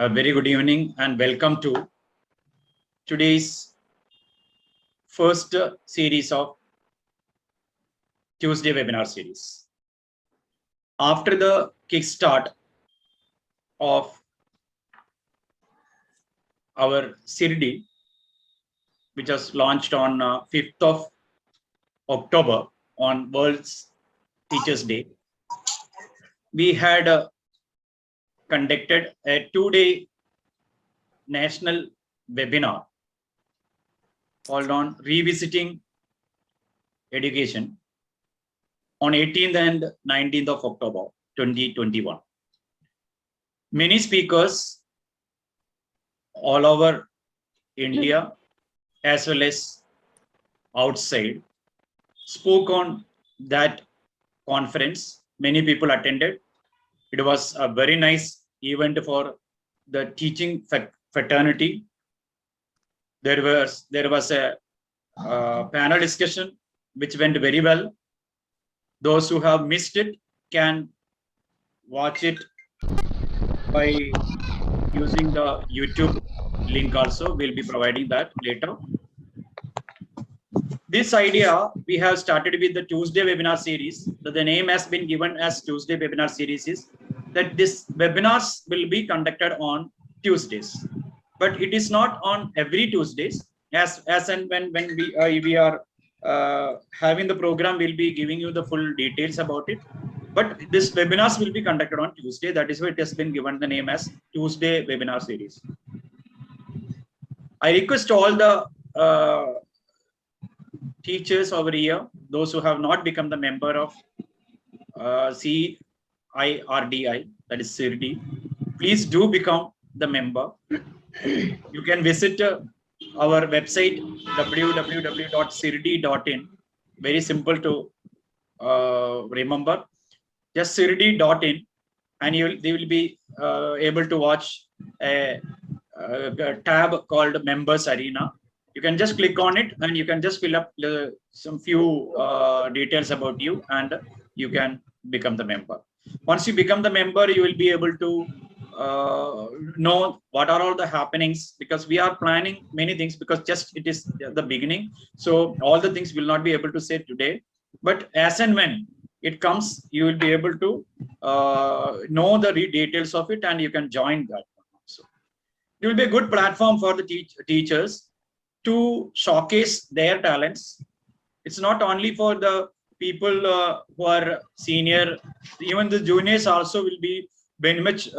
A very good evening and welcome to today's first series of Tuesday webinar series. After the kickstart of our CIRDI, which was launched on 5th of October on World's Teachers' Day, we had conducted a 2-day national webinar called on Revisiting Education on 18th and 19th of October 2021. Many speakers all over India as well as outside spoke on that conference. Many people attended. It was a very nice event for the teaching fraternity. There was a panel discussion which went very well. Those who have missed it can watch it by using the YouTube link also. We'll be providing that later. This idea we have started with the Tuesday webinar series. The name has been given as Tuesday webinar series is that this webinars will be conducted on Tuesdays, but it is not on every Tuesdays. As and when we are having the program, we'll be giving you the full details about it. But this webinars will be conducted on Tuesday. That is why it has been given the name as Tuesday webinar series. I request all the teachers over here, those who have not become the member of CIRDI, that is CIRDI, please do become the member. You can visit our website www.sirdi.in. Very simple to remember. Just sirdi.in, and they will be able to watch a tab called Members Arena. You can just click on it and you can just fill up some few details about you and you can become the member. Once you become the member, you will be able to know what are all the happenings, because we are planning many things, because just it is the beginning. So all the things will not be able to say today, but as and when it comes, you will be able to know the details of it and you can join that. So it will be a good platform for the teachers to showcase their talents. It's not only for the people who are senior, even the juniors also will be very much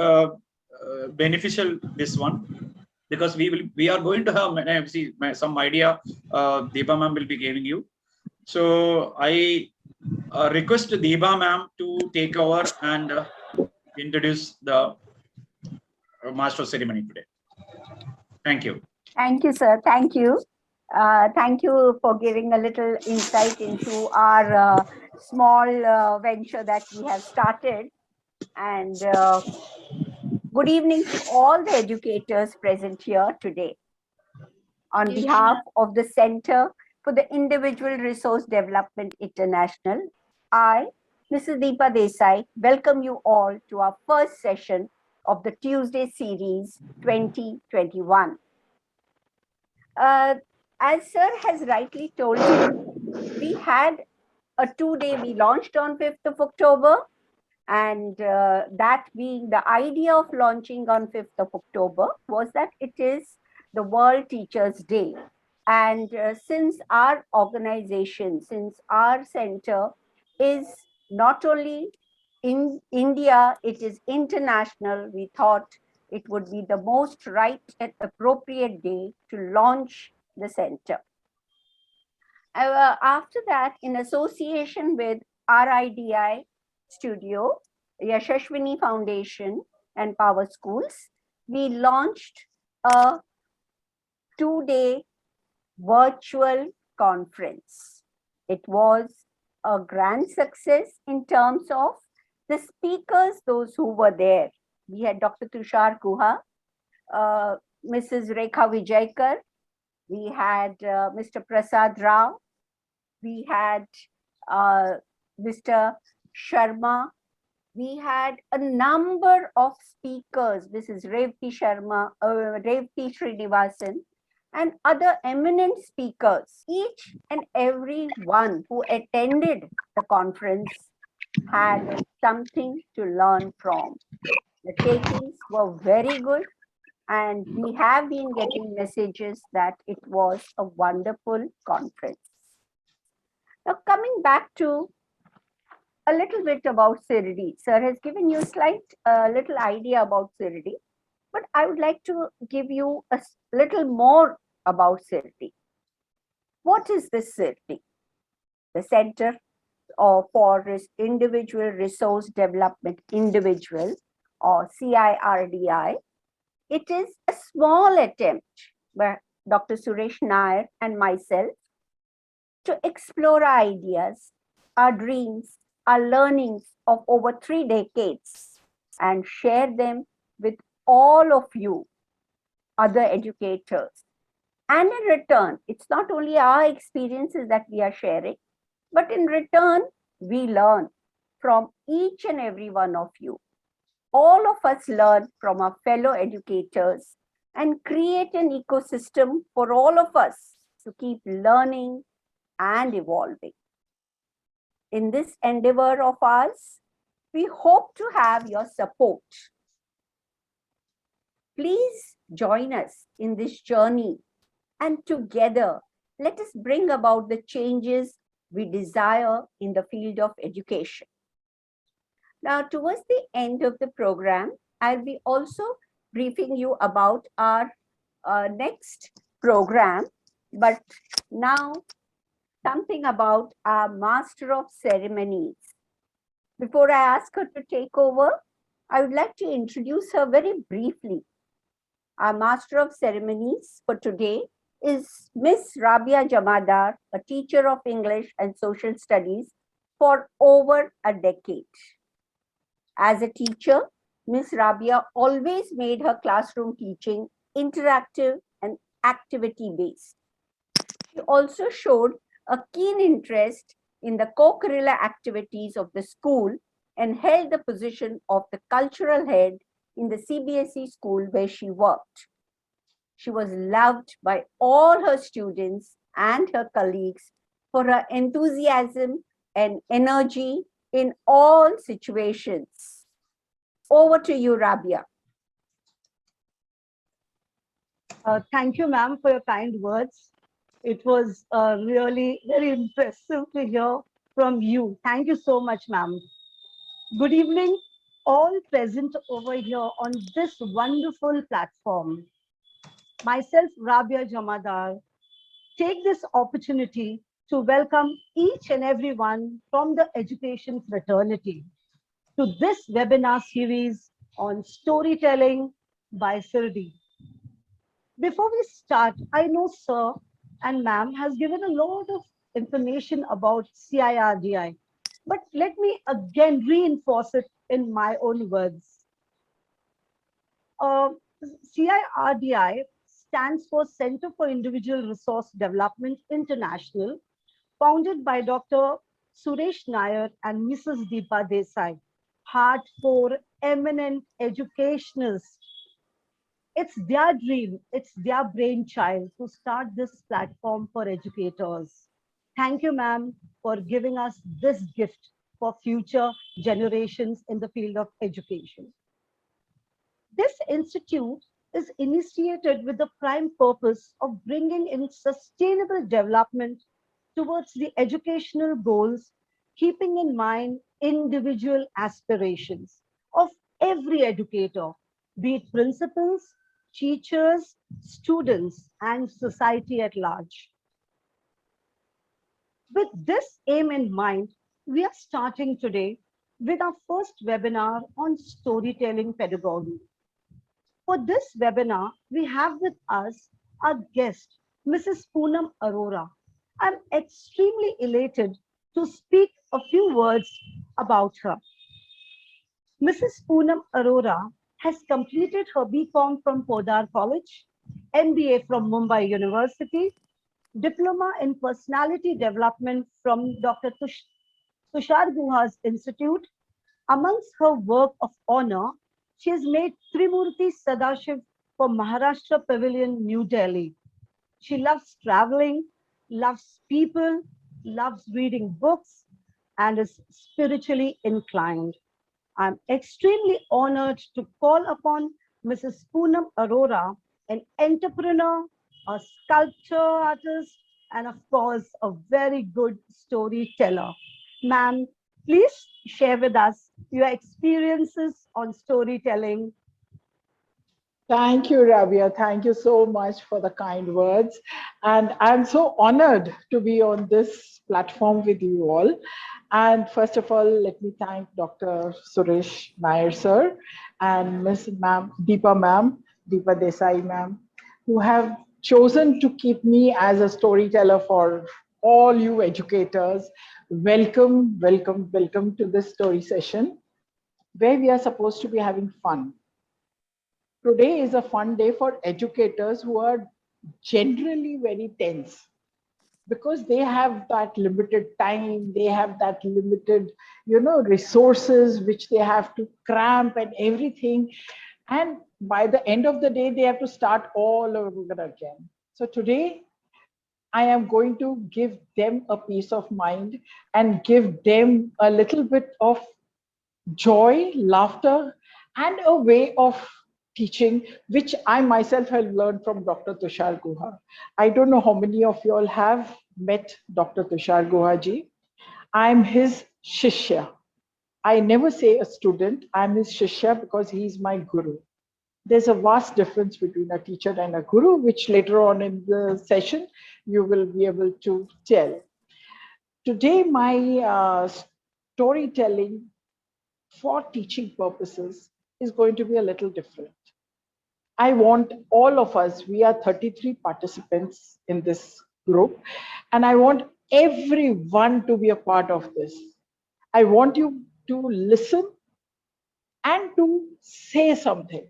beneficial this one, because we are going to have some idea Deepa ma'am will be giving you. So I request Deepa ma'am to take over and introduce the master of ceremony today. Thank you. Thank you, sir. Thank you. Thank you for giving a little insight into our small venture that we have started. And good evening to all the educators present here today. On behalf of the Center for the Individual Resource Development International, I, Mrs. Deepa Desai, welcome you all to our first session of the Tuesday series 2021. As sir has rightly told you, we had a 2-day, we launched on 5th of October, and that being the idea of launching on 5th of October was that it is the World Teachers' Day. And since our organization, since our center is not only in India, it is international, we thought it would be the most right and appropriate day to launch the center. After that, in association with RIDI Studio, Yashashwini Foundation and Power Schools, we launched a 2-day virtual conference. It was a grand success in terms of the speakers, those who were there. We had Dr. Tushar Guha, Mrs. Rekha Vijaykar, we had Mr. Prasad Rao, we had Mr. Sharma, We had a number of speakers, Mrs. Revati Sharma, Revati Srinivasan, and other eminent speakers. Each and every one who attended the conference had something to learn from. The takings were very good, and we have been getting messages that it was a wonderful conference. Now, coming back to a little bit about Sirdi. Sir has given you a little idea about Sirdi, but I would like to give you a little more about Sirdi. What is this Sirdi? The Center for Individual Resource Development Individual, or CIRDI. It is a small attempt by Dr. Suresh Nair and myself to explore our ideas, our dreams, our learnings of over 3 decades and share them with all of you, other educators. And in return, it's not only our experiences that we are sharing, but in return, we learn from each and every one of you. All of us learn from our fellow educators and create an ecosystem for all of us to keep learning and evolving. In this endeavor of ours, we hope to have your support. Please join us in this journey, and together, let us bring about the changes we desire in the field of education. Now, towards the end of the program, I'll be also briefing you about our next program, but now something about our Master of Ceremonies. Before I ask her to take over, I would like to introduce her very briefly. Our Master of Ceremonies for today is Miss Rabia Jamadar, a teacher of English and Social Studies for over a decade. As a teacher, Miss Rabia always made her classroom teaching interactive and activity-based. She also showed a keen interest in the co-curricular activities of the school and held the position of the cultural head in the CBSE school where she worked. She was loved by all her students and her colleagues for her enthusiasm and energy in all situations. Over to you, Rabia. Thank you, ma'am, for your kind words. It was really very impressive to hear from you. Thank you so much, ma'am. Good evening, all present over here on this wonderful platform. Myself, Rabia Jamadar, take this opportunity to welcome each and everyone from the education fraternity to this webinar series on storytelling by Sirdi. Before we start, I know sir and ma'am has given a lot of information about CIRDI, but let me again reinforce it in my own words. CIRDI stands for Center for Individual Resource Development International, founded by Dr. Suresh Nair and Mrs. Deepa Desai, heart for eminent educationalists. It's their dream, it's their brainchild to start this platform for educators. Thank you, ma'am, for giving us this gift for future generations in the field of education. This institute is initiated with the prime purpose of bringing in sustainable development towards the educational goals, keeping in mind individual aspirations of every educator, be it principals, teachers, students, and society at large. With this aim in mind, we are starting today with our first webinar on storytelling pedagogy. For this webinar, we have with us our guest, Mrs. Poonam Arora. I'm extremely elated to speak a few words about her. Mrs. Poonam Arora has completed her BCom from Podar College, MBA from Mumbai University, Diploma in Personality Development from Dr. Tushar Guha's Institute, Amongst her work of honor, she has made Trimurti Sadashiv for Maharashtra Pavilion, New Delhi. She loves traveling, loves people, loves reading books, and is spiritually inclined. I'm extremely honored to call upon Mrs. Poonam Arora, an entrepreneur, a sculpture artist, and of course, a very good storyteller. Ma'am, please share with us your experiences on storytelling. Thank you, Rabia. Thank you so much for the kind words. And I'm so honored to be on this platform with you all. And first of all, let me thank Dr. Suresh Nair, sir, and Miss Ma'am, Deepa Desai, ma'am, who have chosen to keep me as a storyteller for all you educators. Welcome, welcome, welcome to this story session where we are supposed to be having fun. Today is a fun day for educators who are generally very tense because they have that limited time, they have that limited, resources which they have to cramp and everything. And by the end of the day, they have to start all over again. So today, I am going to give them a peace of mind and give them a little bit of joy, laughter, and a way of teaching, which I myself have learned from Dr. Tushar Guha. I don't know how many of you all have met Dr. Tushar Guha ji. I'm his shishya. I never say a student, I'm his shishya because he's my guru. There's a vast difference between a teacher and a guru, which later on in the session you will be able to tell. Today, my storytelling for teaching purposes is going to be a little different. I want all of us, we are 33 participants in this group, and I want everyone to be a part of this. I want you to listen and to say something.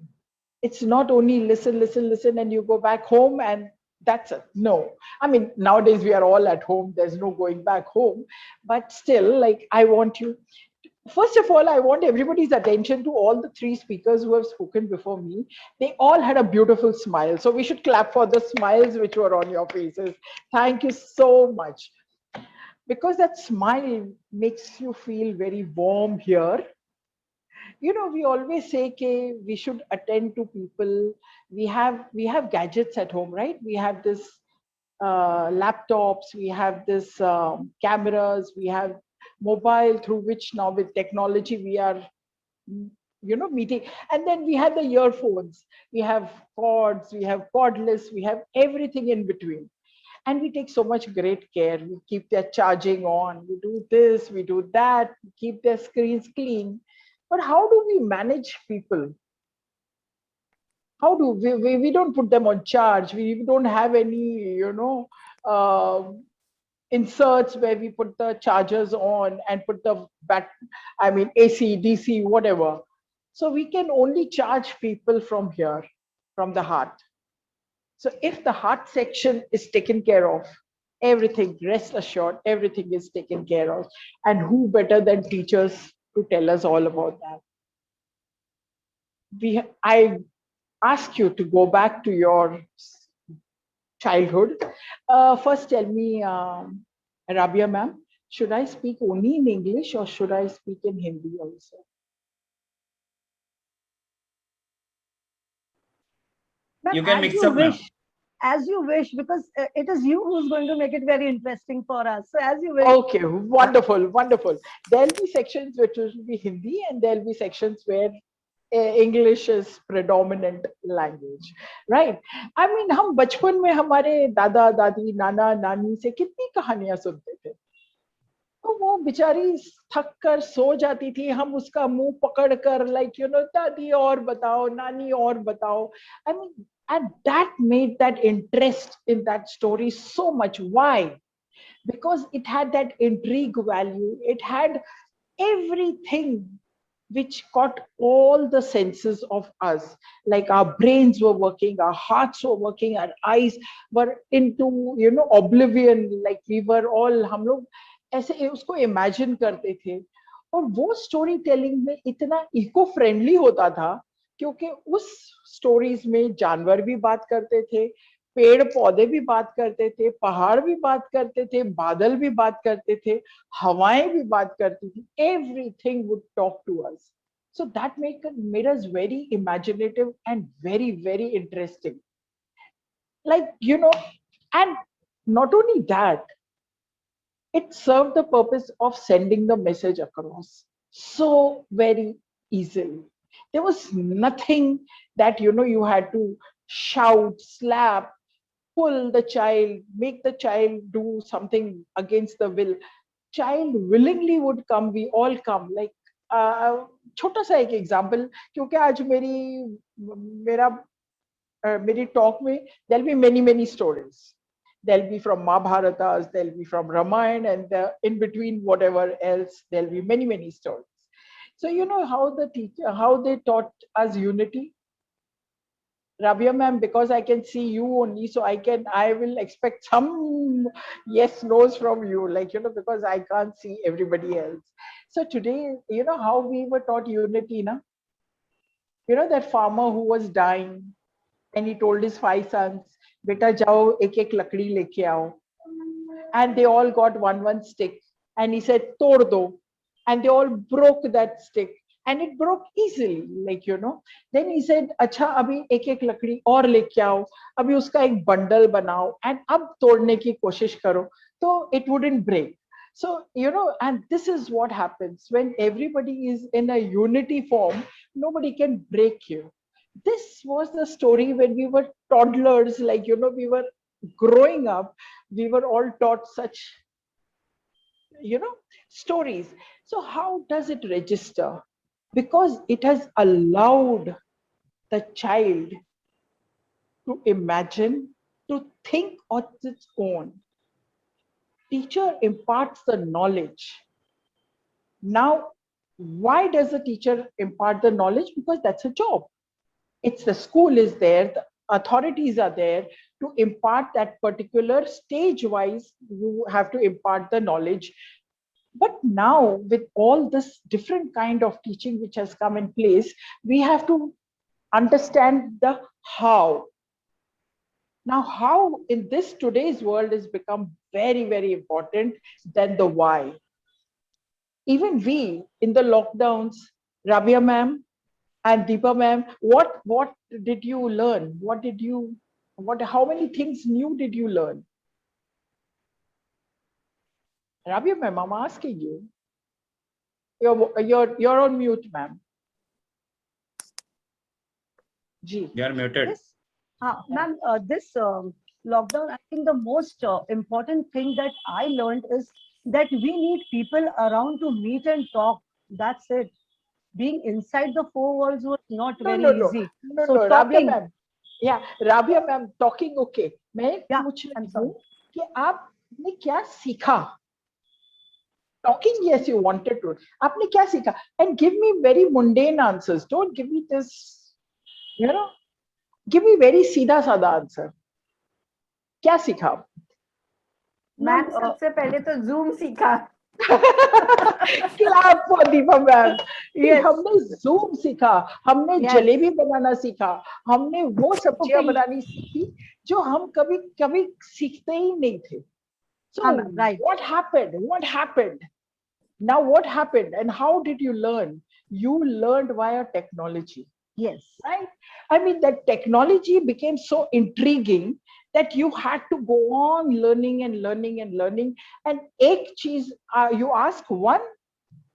It's not only listen, listen, listen, and you go back home and that's it. No. I mean, nowadays we are all at home, there's no going back home, but still, like, I want you. First of all, I want everybody's attention to all the three speakers who have spoken before me. They all had a beautiful smile. So we should clap for the smiles which were on your faces. Thank you so much. Because that smile makes you feel very warm here. We always say that we should attend to people. We have gadgets at home, right? We have this laptops, we have this cameras, we have mobile through which now with technology we are meeting, and then we have the earphones, we have pods, we have cordless, we have everything in between, and we take so much great care. We keep their charging on, we do this, we do that, we keep their screens clean. But how do we manage people? How do we don't put them on charge, we don't have any uh, inserts where we put the chargers on and put the AC, DC, whatever. So we can only charge people from here, from the heart. So if the heart section is taken care of, everything, rest assured, everything is taken care of. And who better than teachers to tell us all about that? I ask you to go back to your childhood. First tell me, Rabia ma'am, should I speak only in English or should I speak in Hindi also? Ma'am, You can as mix you up, ma'am. wish, as you wish, because it is you who's going to make it very interesting for us. So as you wish. Okay, wonderful, wonderful. There'll be sections which will be Hindi and there'll be sections where English is predominant language, right? I mean, हम बचपन में हमारे दादा दादी नाना नानी से कितनी कहानियां सुनते थे, तो वो बेचारी थक कर सो जाती थी, हम उसका मुंह पकड़ कर दादी और बताओ, नानी और बताओ. I mean, and that made that interest in that story so much. Why? Because it had that intrigue value, it had everything which caught all the senses of us. Like our brains were working, our hearts were working, our eyes were into oblivion. Like we were all, हम लोग ऐसे उसको imagine करते थे. और वो story telling में इतना इको फ्रेंडली होता था क्योंकि उस स्टोरीज में जानवर भी बात करते थे, पेड़ पौधे भी बात करते थे, पहाड़ भी बात करते थे, बादल भी बात करते थे, हवाएं भी बात करती थी. Everything would talk to us. So that made us very imaginative and very, very interesting. Like, and not only that, it served the purpose of sending the message across so very easily. There was nothing that, you had to shout, slap, pull the child, make the child do something against the will. Child willingly would come, we all come. Like, छोटा सा एक example, क्योंकि आज मेरी talk में there'll be many stories. There'll be from Mahabharatas, there'll be from Ramayana, and in between whatever else, there'll be many stories. So you know how they taught us unity? Rabia ma'am, because I can see you only, so I will expect some yes, no's from you, like, because I can't see everybody else. So today, how we were taught unity, na? That farmer who was dying, and he told his 5 sons, beta jao ek lakdi leke aao. And they all got one stick. And he said, tod do. And they all broke that stick. And it broke easily, like, Then he said, acha, abhi ek lakdi aur leke aao. Abhi uska ek bundle banao. And ab todne ki koshish karo. So it wouldn't break. So, and this is what happens when everybody is in a unity form, nobody can break you. This was the story when we were toddlers, like, we were growing up, we were all taught such, stories. So how does it register? Because it has allowed the child to imagine, to think on its own. Teacher imparts the knowledge. Now, why does the teacher impart the knowledge? Because that's a job. It's the school is there, the authorities are there to impart that particular stage wise, you have to impart the knowledge. But now with all this different kind of teaching which has come in place, we have to understand the how. Now, how in this today's world has become very, very important than the why. Even we in the lockdowns, Rabia ma'am, and Deepa ma'am, what did you learn? How many things new did you learn? Rabia ma'am, I'm asking you. You're on mute, ma'am. Ji. You are muted. Yes. Ma'am, this lockdown, I think the most important thing that I learned is that we need people around to meet and talk. That's it. Being inside the four walls was not very easy. So Rabia talking, ma'am. Yeah, Rabia ma'am, talking okay. मैं Yeah, पूछ I'm रही sorry. हूँ कि आपने क्या सीखा? Talking, yes, you wanted to. आपने क्या सीखा? And give me very mundane answers. Don't give me this, give me very सीधा साधा answer. क्या सीखा? मैम सबसे पहले तो जूम सीखा. Clap for Deepa ma'am. Yes. हमने Zoom सीखा, हमने Yes. जलेबी बनाना सीखा, हमने वो सब्जियां Cooking. बनानी सीखी जो हम कभी सीखते ही नहीं थे. So ma'am, right. what happened? Now what happened and how did you learn? You learned via technology. Yes. Right? I mean, that technology became so intriguing that you had to go on learning. And ek cheez, you ask one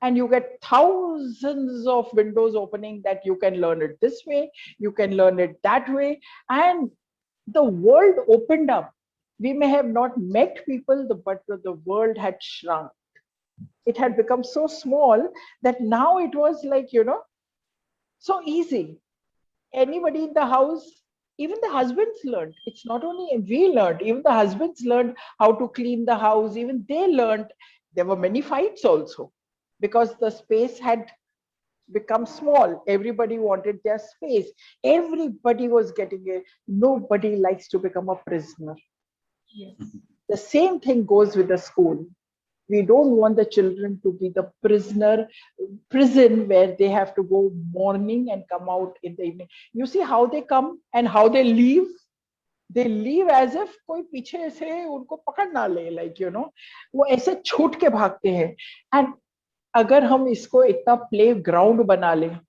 and you get thousands of windows opening that you can learn it this way, you can learn it that way. And the world opened up. We may have not met people, but the world had shrunk. It had become so small that now it was like, so easy. Anybody in the house, even the husbands learned. It's not only we learned, even the husbands learned how to clean the house. Even they learned. There were many fights also because the space had become small. Everybody wanted their space. Everybody was getting it. Nobody likes to become a prisoner. Yes. The same thing goes with the school. We don't want the children to be the prison where they have to go morning and come out in the evening. You see how they come and how they leave? They leave as if कोई पीछे से उनको पकड़ ना ले, like you know, वो ऐसे छूट के भागते हैं. And अगर हम इसको इतना प्ले ग्राउंड बना लें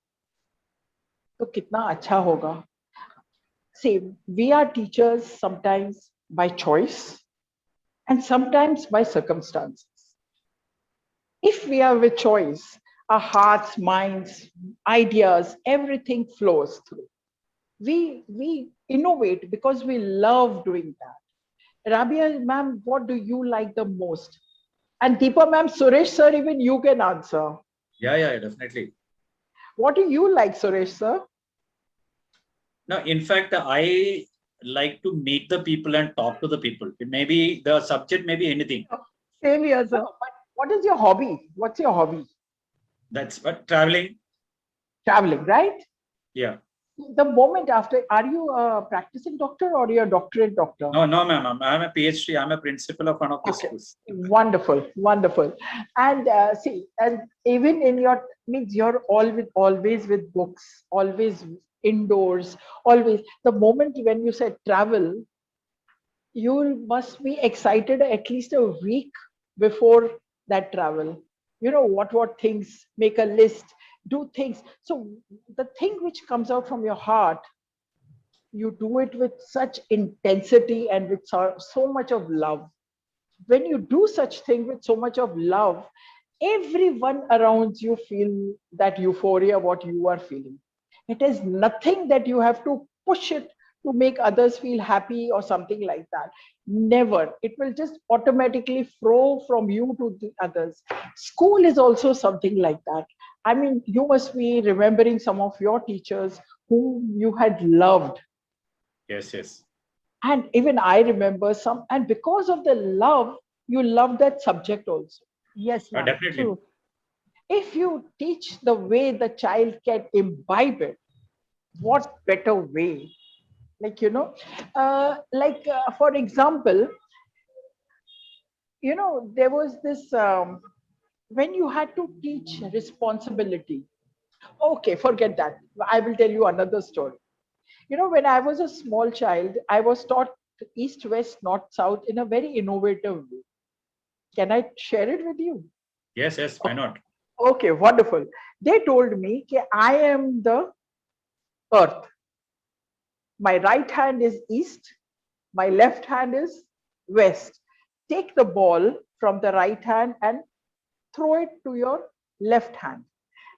तो कितना अच्छा होगा. See, we are teachers sometimes by choice and sometimes by circumstances. If we are with choice, our hearts, minds, ideas, everything flows through. We innovate because we love doing that. Rabia ma'am, what do you like the most? And Deepa ma'am, Suresh sir, even you can answer. Yeah, definitely. What do you like, Suresh sir? No, in fact, I like to meet the people and talk to the people. It may be the subject, may be anything. Same here, sir. But what is your hobby? What's your hobby? That's what traveling. Traveling, right? Yeah. The moment after, are you a practicing doctor or you're a doctorate doctor? No, ma'am. I'm a PhD. I'm a principal of one of the Okay. schools. Wonderful, wonderful. And see, and even in your means you're always with books, always indoors, always. The moment when you said travel, you must be excited at least a week before that travel. You know what things, make a list, do things. So the thing which comes out from your heart, you do it with such intensity and with so much of love. When you do such thing with so much of love, everyone around you feel that euphoria what you are feeling. It is nothing that you have to push it to make others feel happy or something like that. Never. It will just automatically flow from you to the others. School is also something like that. I mean, you must be remembering some of your teachers whom you had loved. Yes. And even I remember some, and because of the love, you love that subject also. Yes, ma'am. Definitely. True. If you teach the way the child can imbibe it, what better way? Like, you know, for example, you know, there was this, when you had to teach responsibility. Okay, forget that. I will tell you another story. You know, when I was a small child, I was taught east, west, north, south in a very innovative way. Can I share it with you? Yes. Why not? Okay, wonderful. They told me that I am the earth. My right hand is east, my left hand is west. Take the ball from the right hand and throw it to your left hand.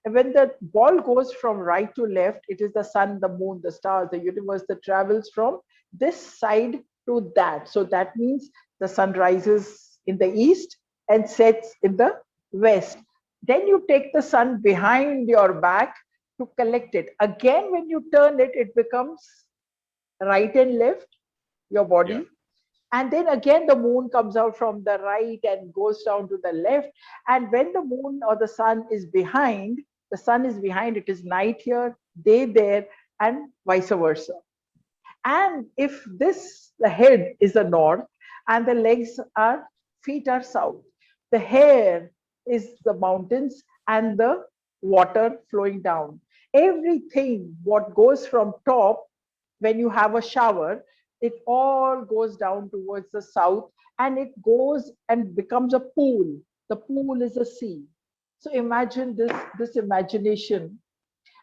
And when the ball goes from right to left, it is the sun, the moon, the stars, the universe that travels from this side to that. So that means the sun rises in the east and sets in the west. Then you take the sun behind your back to collect it. Again, when you turn it, it becomes right and left, your body. Yeah. And then again, the moon comes out from the right and goes down to the left. And when the moon or the sun is behind, it is night here, day there, and vice versa. And if the head is the north and the feet are south, the hair is the mountains and the water flowing down. Everything what goes from top, when you have a shower, it all goes down towards the south and it goes and becomes a pool. The pool is a sea. So imagine this imagination.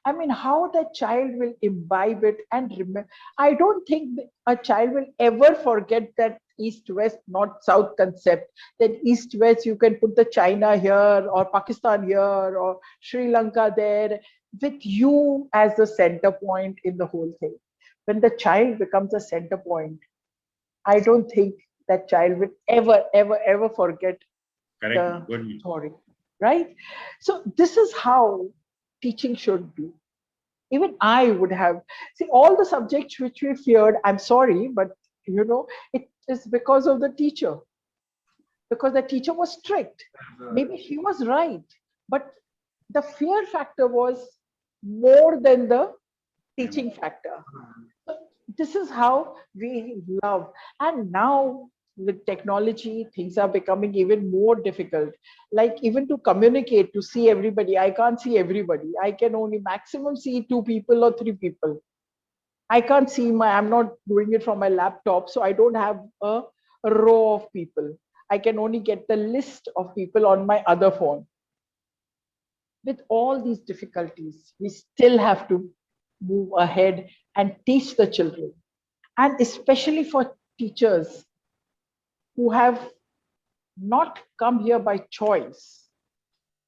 I mean, how that child will imbibe it and remember. I don't think that a child will ever forget that east, west, north, south concept. That east, west, you can put the China here or Pakistan here or Sri Lanka there, with you as the center point in the whole thing. When the child becomes a center point, I don't think that child will ever forget Correct. the Good. story, right? So this is how teaching should be. Even I would have, see, all the subjects which we feared, I'm sorry, but you know, it is because of the teacher. Because the teacher was strict. Maybe he was right, but the fear factor was more than the teaching factor. So this is how we love. And now with technology, things are becoming even more difficult. Like even to communicate, to see everybody, I can't see everybody. I can only maximum see 2 people or 3 people. I can't see I'm not doing it from my laptop, so I don't have a row of people. I can only get the list of people on my other phone. With all these difficulties, we still have to move ahead and teach the children. And especially for teachers who have not come here by choice,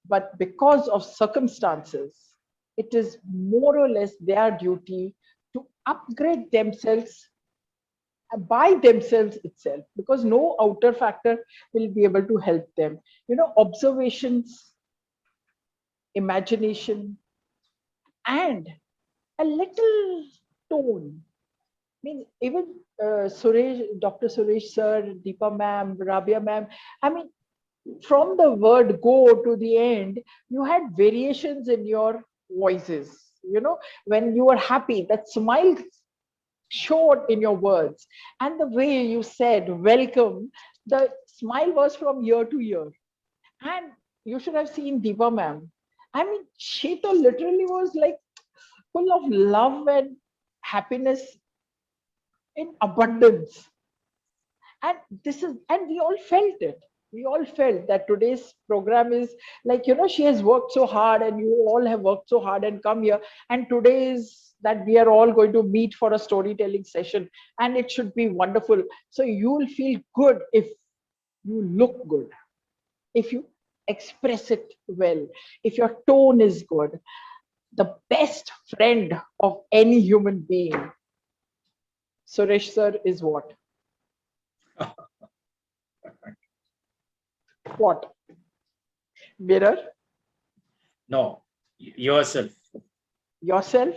but because of circumstances, it is more or less their duty to upgrade themselves by themselves itself, because no outer factor will be able to help them. Observations, imagination, and a little tone. Means even Dr. Suresh sir, Deepa ma'am, Rabia ma'am, I mean, from the word go to the end, you had variations in your voices. When you were happy, that smile showed in your words. And the way you said welcome, the smile was from year to year. And you should have seen Deepa ma'am. I mean, she to literally was like full of love and happiness in abundance. And we all felt it. We all felt that today's program is like, she has worked so hard and you all have worked so hard and come here. And today is that we are all going to meet for a storytelling session, and it should be wonderful. So you'll feel good if you look good, if you express it well, if your tone is good. The best friend of any human being, Suresh sir, is what? What? Mirror? No, yourself. Yourself.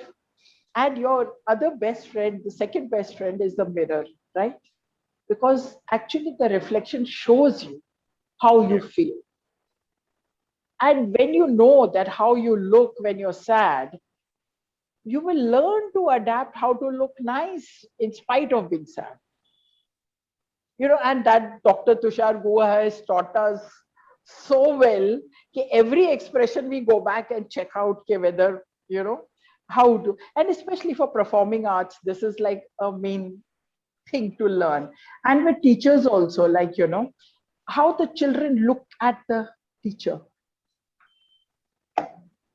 And your other best friend, the second best friend, is the mirror, right? Because actually the reflection shows you how you feel. And when you know that how you look when you're sad, you will learn to adapt how to look nice in spite of being sad. And that Dr. Tushar Guha has taught us so well, every expression we go back and check out whether, how to, and especially for performing arts, this is like a main thing to learn. And with teachers also, like, how the children look at the teacher.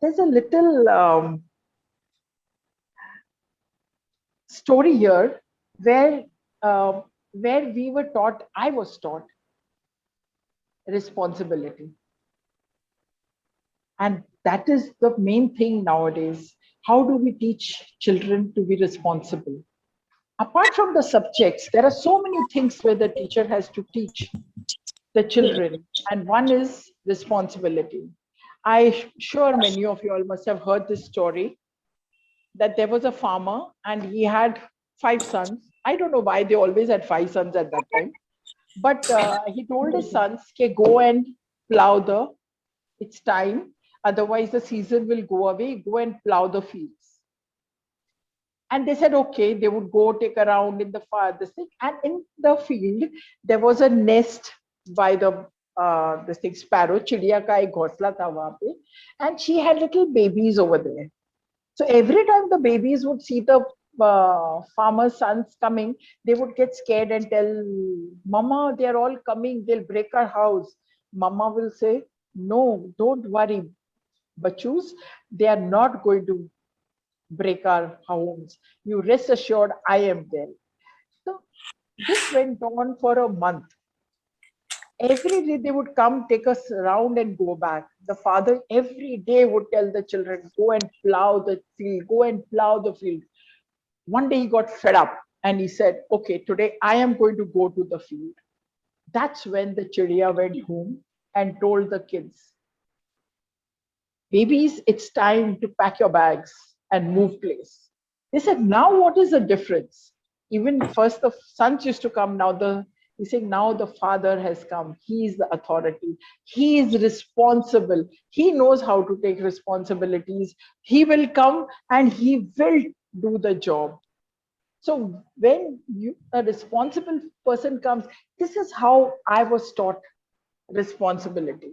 There's a little story here where we were taught, I was taught responsibility. And that is the main thing nowadays. How do we teach children to be responsible? Apart from the subjects, there are so many things where the teacher has to teach the children. And one is responsibility. I'm sure many of you all must have heard this story, that there was a farmer and he had 5 sons. I don't know why they always had 5 sons at that time. But he told his sons, go and plow it's time. Otherwise the season will go away. Go and plow the fields. And they said, okay, they would go take a round in the this thing. And in the field, there was a nest by the this thing, sparrow, chidiya ka ek ghosla tha wahan pe, and she had little babies over there. So every time the babies would see the farmer's sons coming, they would get scared and tell, Mama, they're all coming, they'll break our house. Mama will say, no, don't worry, bachus, they are not going to break our homes. You rest assured, I am there. So this went on for a month. Every day they would come, take us around and go back. The father every day would tell the children, go and plow the field, go and plow the field. One day he got fed up and he said, okay, today I am going to go to the field. That's when the chidiya went home and told the kids, babies, it's time to pack your bags and move place. They said, now what is the difference? Even first the sons used to come, now he's saying, now the father has come. He is the authority. He is responsible. He knows how to take responsibilities. He will come and he will do the job. So when a responsible person comes, this is how I was taught responsibility.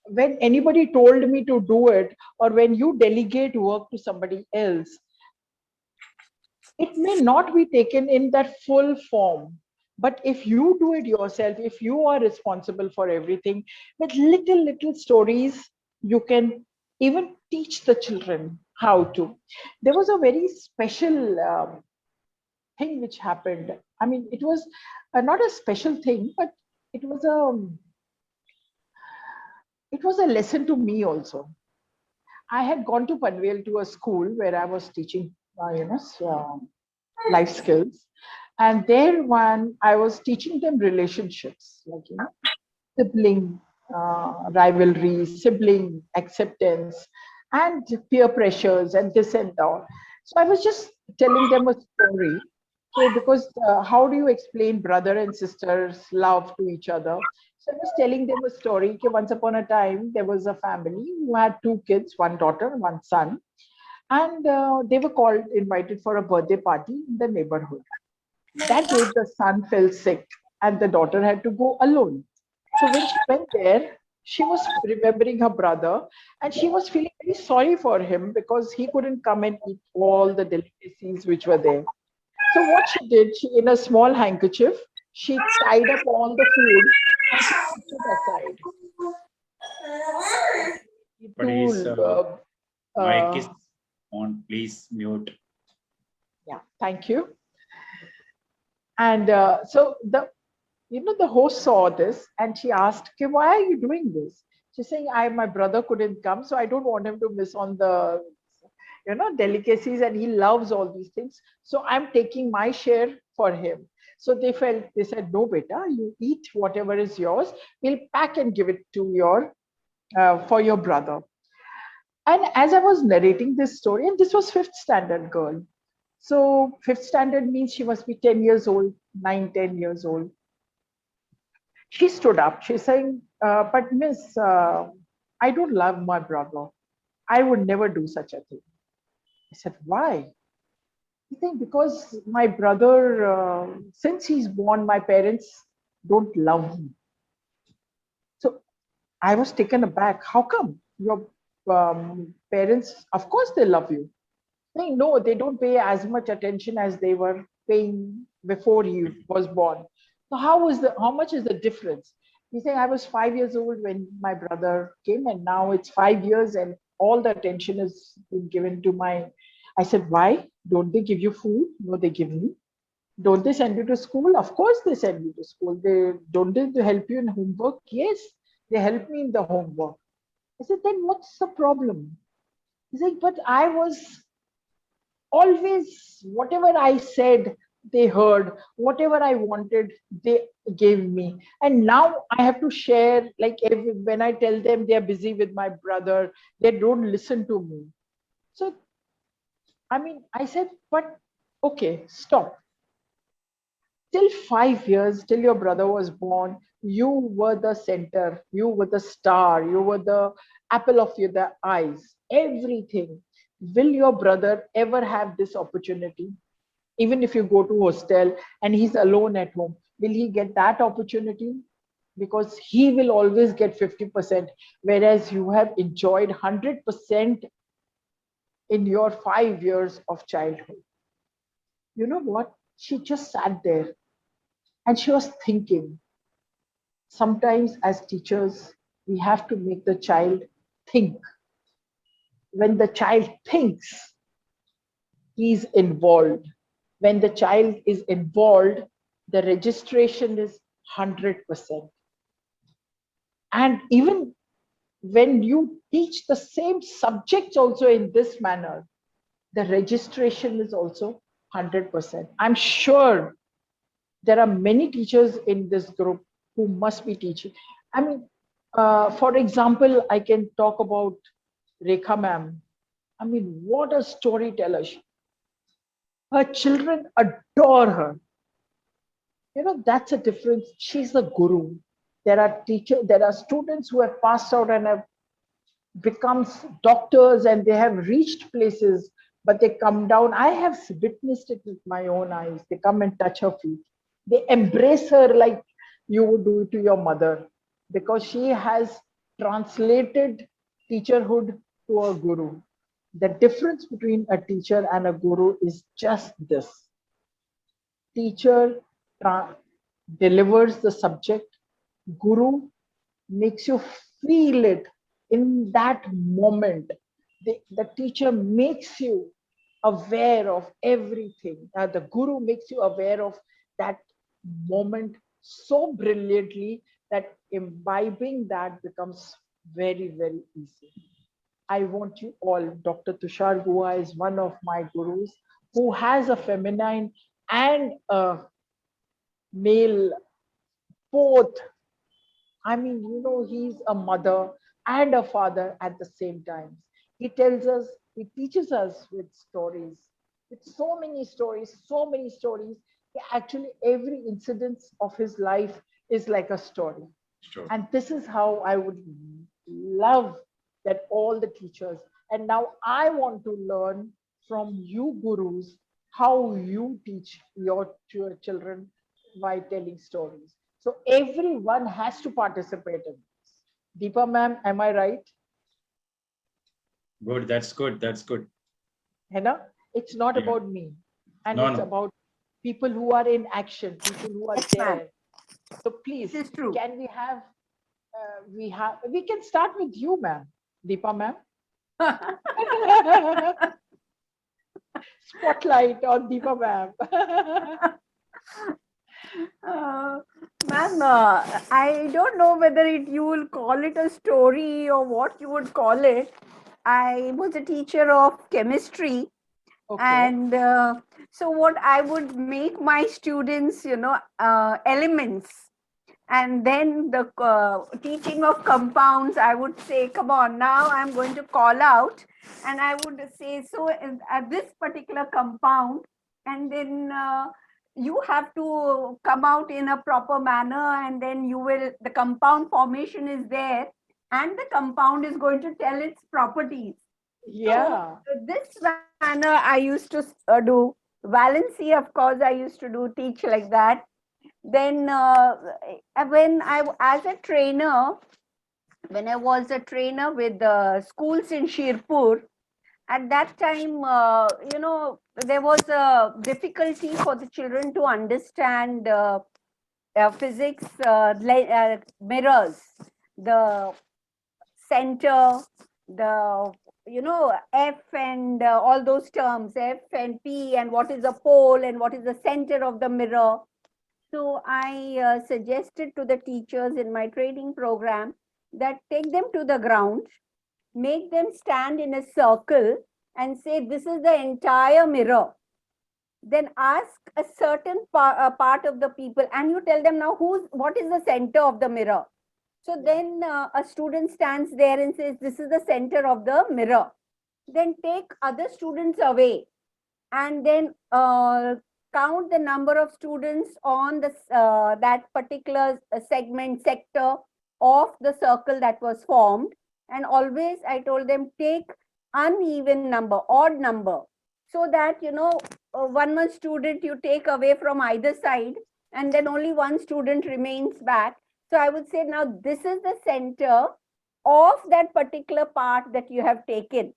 When anybody told me to do it, or when you delegate work to somebody else, it may not be taken in that full form. But if you do it yourself, if you are responsible for everything, with little stories, you can even teach the children how to. There was a very special thing which happened. I mean, it was not a special thing, but it was a lesson to me also. I had gone to Panvel to a school where I was teaching, life skills, and there one I was teaching them relationships, like sibling rivalry, sibling acceptance, and peer pressures, and this and that. So I was just telling them a story. So because how do you explain brother and sisters love to each other? So I was telling them a story. Okay, once upon a time, there was a family who had two kids, one daughter, one son, and they were called, invited for a birthday party in the neighborhood. That day, the son fell sick, and the daughter had to go alone. So when she went there, she was remembering her brother, and she was feeling very sorry for him because he couldn't come and eat all the delicacies which were there. So what she did, she in a small handkerchief, she tied up all the food and she put it aside. But his To, mic is uh, on. Please mute. yeah, thank you. And so the host saw this and she asked, okay, why are you doing this? She's saying, my brother couldn't come, so I don't want him to miss on the delicacies, and he loves all these things. So I'm taking my share for him. So they said, no, beta, you eat whatever is yours. We'll pack and give it to for your brother. And as I was narrating this story, and this was fifth standard girl. So fifth standard means she must be 10 years old, 9, 10 years old. She stood up. She's saying, but miss, I don't love my brother. I would never do such a thing. I said, why? I think because my brother, since he's born, my parents don't love him. So I was taken aback. How come? Your parents, of course, they love you. Saying, no, they don't pay as much attention as they were paying before he was born. So how much is the difference? He's saying I was 5 years old when my brother came, and now it's 5 years, and all the attention is been given to my. I said, why? Don't they give you food? No, they give me. Don't they send you to school? Of course they send you to school. They help you in homework? Yes, they help me in the homework. I said, then what's the problem? He's like, but I was always, whatever I said, they heard. Whatever I wanted, they gave me. And now I have to share, like when I tell them they're busy with my brother, they don't listen to me. So, I mean, I said, but okay, stop. Till 5 years, till your brother was born, you were the center, you were the star, you were the apple of the eyes, everything. Will your brother ever have this opportunity? Even if you go to hostel and he's alone at home, will he get that opportunity? Because he will always get 50%, whereas you have enjoyed 100% in your 5 years of childhood. You know what? She just sat there and she was thinking. Sometimes as teachers, we have to make the child think. When the child thinks, he's involved. When the child is involved, the registration is 100%. And even when you teach the same subjects also in this manner, the registration is also 100%. I'm sure there are many teachers in this group who must be teaching. I mean, for example, I can talk about Rekha ma'am. I mean, what a storyteller. Her children adore her. That's a difference. She's the guru. There are students who have passed out and have become doctors, and they have reached places but they come down. I have witnessed it with my own eyes. They come and touch her feet. They embrace her like you would do to your mother, because she has translated teacherhood to a guru. The difference between a teacher and a guru is just this: teacher delivers the subject, guru makes you feel it in that moment. The teacher makes you aware of everything. The guru makes you aware of that moment so brilliantly that imbibing that becomes very, very easy. I want you all, Dr. Tushar Gua is one of my gurus who has a feminine and a male both. I mean, he's a mother and a father at the same time. He tells us, he teaches us with stories, with so many stories, so many stories. Actually, every incident of his life is like a story. Sure. And this is how I would love that all the teachers. And now I want to learn from you, gurus, how you teach your children by telling stories. So everyone has to participate in this. Deepa ma'am, am I right? Good. That's good. That's good. Henna? It's not Yeah. about me. And No, it's no. about people who are in action, people who are Yes, ma'am. there. So please, This is true. can we can start with you, ma'am. Deepa ma'am. Spotlight on Deepa ma'am. Ma'am, I don't know whether you will call it a story or what you would call it. I was a teacher of chemistry, Okay. and so what I would make my students, elements, and then the teaching of compounds, I would say, come on, now I'm going to call out, and I would say, so at this particular compound, and then you have to come out in a proper manner, and then the compound formation is there, and the compound is going to tell its properties. Yeah. So this manner I used to do. Valency, of course, I used to teach like that. Then as a trainer, when I was a trainer with the schools in Shirpur, at that time, there was a difficulty for the children to understand physics mirrors, the center, the F and all those terms, F and P, and what is the pole and what is the center of the mirror. So I suggested to the teachers in my training program that take them to the ground, make them stand in a circle and say, this is the entire mirror. Then ask a certain part of the people, and you tell them now what is the center of the mirror. So then a student stands there and says, this is the center of the mirror. Then take other students away, and then count the number of students on that particular segment sector of the circle that was formed. And always I told them, take uneven number, odd number, so that one student you take away from either side, and then only one student remains back. So I would say, now this is the center of that particular part that you have taken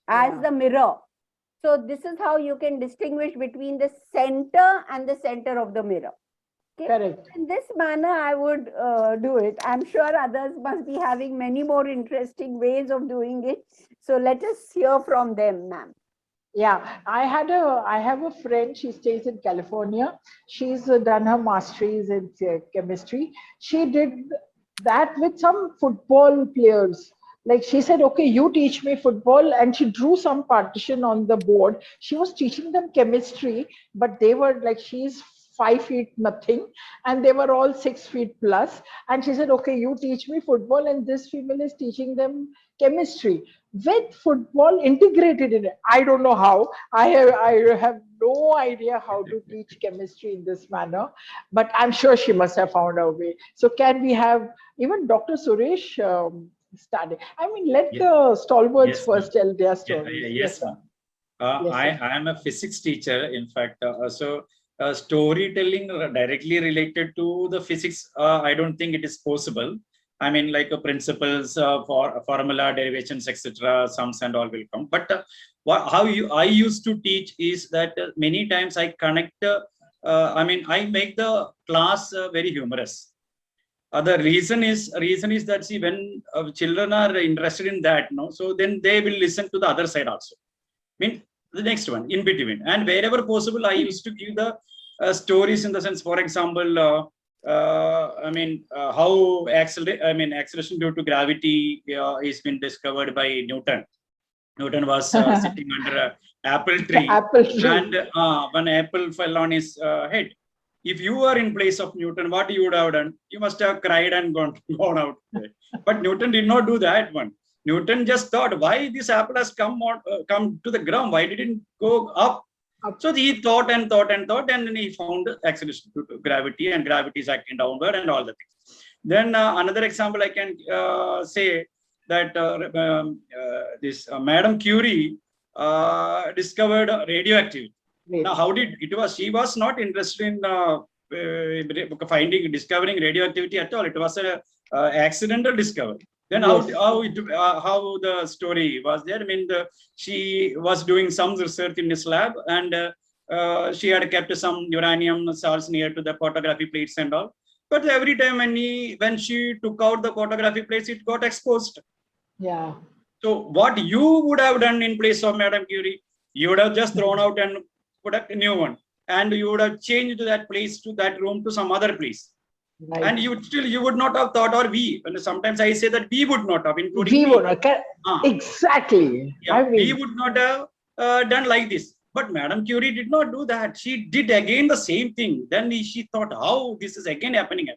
as Yeah. the mirror. So this is how you can distinguish between the center and the center of the mirror. Okay? Correct. In this manner, I would do it. I'm sure others must be having many more interesting ways of doing it. So let us hear from them, ma'am. Yeah, I have a friend. She stays in California. She's done her master's in chemistry. She did that with some football players. Like she said, okay, you teach me football, and she drew some partition on the board. She was teaching them chemistry, but they were like, she's 5 feet nothing, and they were all 6 feet plus. And she said, okay, you teach me football, and this female is teaching them chemistry with football integrated in it. I don't know how. I have no idea how to teach chemistry in this manner, but I'm sure she must have found a way. So can we have even Dr. Suresh starting? I mean, let Yes. the stalwarts Yes, first ma'am. tell their Yeah, stories. yes, sir. ma'am. Yes, I am a physics teacher, in fact. Storytelling directly related to the physics, I don't think it is possible. I mean, like principles for formula, derivations, etc., sums and all will come. But I used to teach is that many times I connect. I mean, I make the class very humorous. The reason is that, see, when children are interested in that, no, so then they will listen to the other side also. I mean, the next one in between, and wherever possible, I used to give the stories in the sense, for example, how acceleration due to gravity is been discovered by Newton. Newton was sitting under an apple tree, apple tree. and one apple fell on his head. If you were in place of Newton, what you would have done? You must have cried and gone out. But Newton did not do that one. Newton just thought, why this apple has come to the ground? Why didn't it go up? So he thought and thought and thought, and then he found acceleration due to gravity, and gravity is acting downward and all the things. Then another example I can say that this Madame Curie discovered radioactivity. Now, how did it was? She was not interested in discovering radioactivity at all. It was a accidental discovery. Then how the story was there? I mean, she was doing some research in this lab, and she had kept some uranium salts near to the photography plates and all. But every time when she took out the photography plates, it got exposed. Yeah. So what you would have done in place of Madame Curie, you would have just thrown out and put a new one, and you would have changed that place to that room to some other place. Right. And you would not have thought, or we, and sometimes I say that we would not have, including we me. would not, exactly. Yeah, we would not have done like this. But Madame Curie did not do that. She did again the same thing. Then she thought, how this is again happening.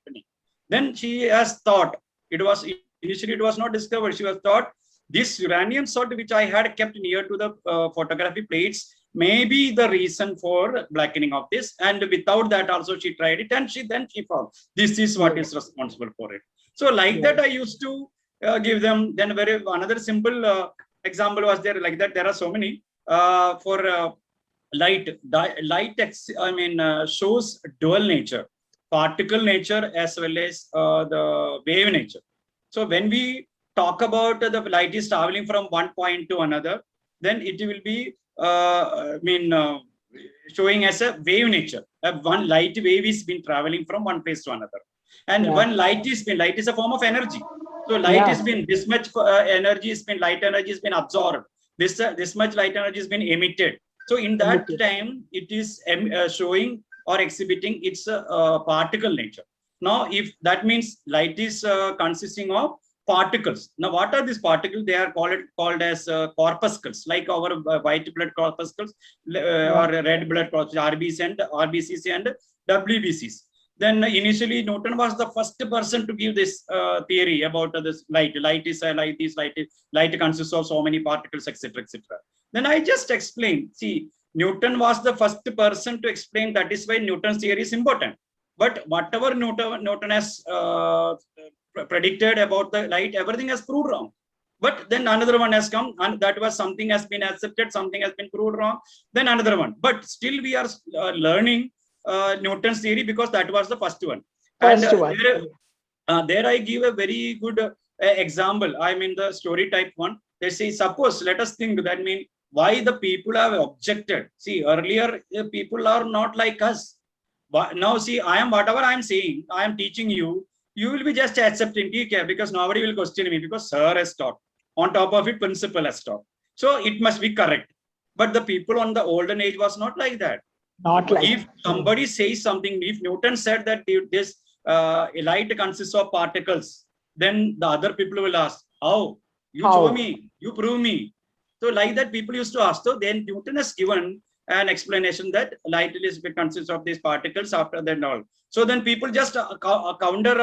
Then she has thought, initially it was not discovered. She was thought, this uranium salt which I had kept near to the photography plates may be the reason for blackening of this. And without that also she tried it, and she found this is what is responsible for it. So like that I used to give them. Then another simple example was there like that. There are so many for light shows dual nature, particle nature as well as the wave nature. So when we talk about the light is traveling from one point to another, then it will be showing as a wave nature. One light wave is been traveling from one place to another, and when light is a form of energy. So light has been this much energy has been light energy has been absorbed. This much light energy has been emitted. So in that time, it is showing or exhibiting its particle nature. Now, if that means light is consisting of particles. Now, what are these particles? They are called as corpuscles, like our white blood corpuscles or red blood corpuscles, RBCs and WBCs. Then initially, Newton was the first person to give this theory about this light. Light consists of so many particles, etc., etc. Then I just explained. See, Newton was the first person to explain. That is why Newton's theory is important. But whatever Newton has predicted about the light, everything has proved wrong. But then another one has come, and that was something has been accepted, something has been proved wrong. Then another one. But still, we are learning Newton's theory because that was the first one. There I give a very good example. I mean the story type one. They say, suppose, let us think that mean why the people have objected. See, earlier people are not like us. But now see, whatever I am saying, I am teaching you, you will be just accepting because nobody will question me because sir has taught. On top of it, principal has taught. So it must be correct. But the people on the olden age was not like that. If somebody says something, if Newton said that this light consists of particles, then the other people will ask, how? You show me, you prove me. So like that, people used to ask. So then Newton has given an explanation that light consists of these particles after that and all. So then people just counter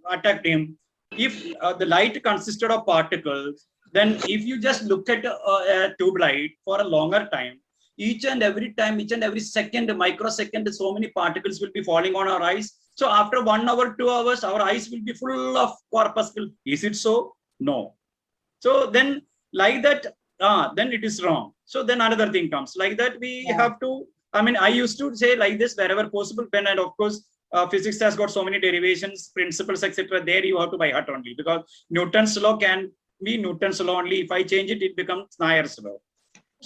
attacked him. If the light consisted of particles, then if you just look at a tube light for a longer time, each and every second, microsecond, so many particles will be falling on our eyes. So after 1 hour, 2 hours, our eyes will be full of corpuscles. Is it so? No. So then like that, then it is wrong. So then another thing comes like that. We Yeah. have to, I mean, I used to say like this wherever possible, when, and of course, physics has got so many derivations, principles, etc. There you have to by heart only, because Newton's law can be Newton's law only. If I change it, it becomes Snayer's law.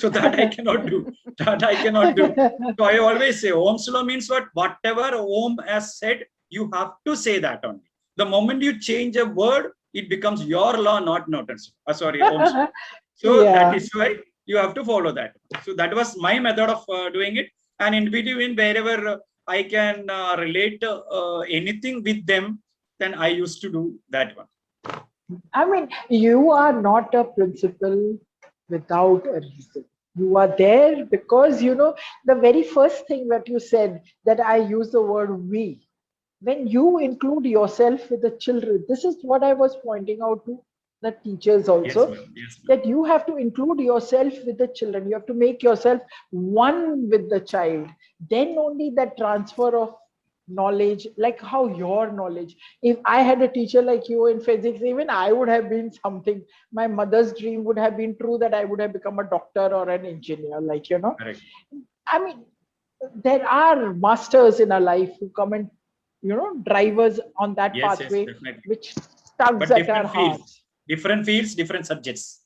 So that I cannot do. That I cannot do. So I always say Ohm's law means what? Whatever Ohm has said, you have to say that only. The moment you change a word, it becomes your law, not Newton's. Sorry, Ohm's law. So Yeah. that is why you have to follow that. So that was my method of doing it. And in between, wherever I can relate anything with them, then I used to do that one. I mean, you are not a principal without a reason. You are there because, you know, the very first thing that you said, that I use the word we. When you include yourself with the children, this is what I was pointing out to the teachers Yes, also, ma'am. Yes, ma'am. that you have to include yourself with the children. You have to make yourself one with the child. Then only that transfer of knowledge, like how your knowledge. If I had a teacher like you in physics, even I would have been something. My mother's dream would have been true, that I would have become a doctor or an engineer, like, you know. Correct. I mean, there are masters in our life who come and, you know, drive us on that Yes, yes, pathway, definitely. which tugs But at our different hearts. fields, different subjects.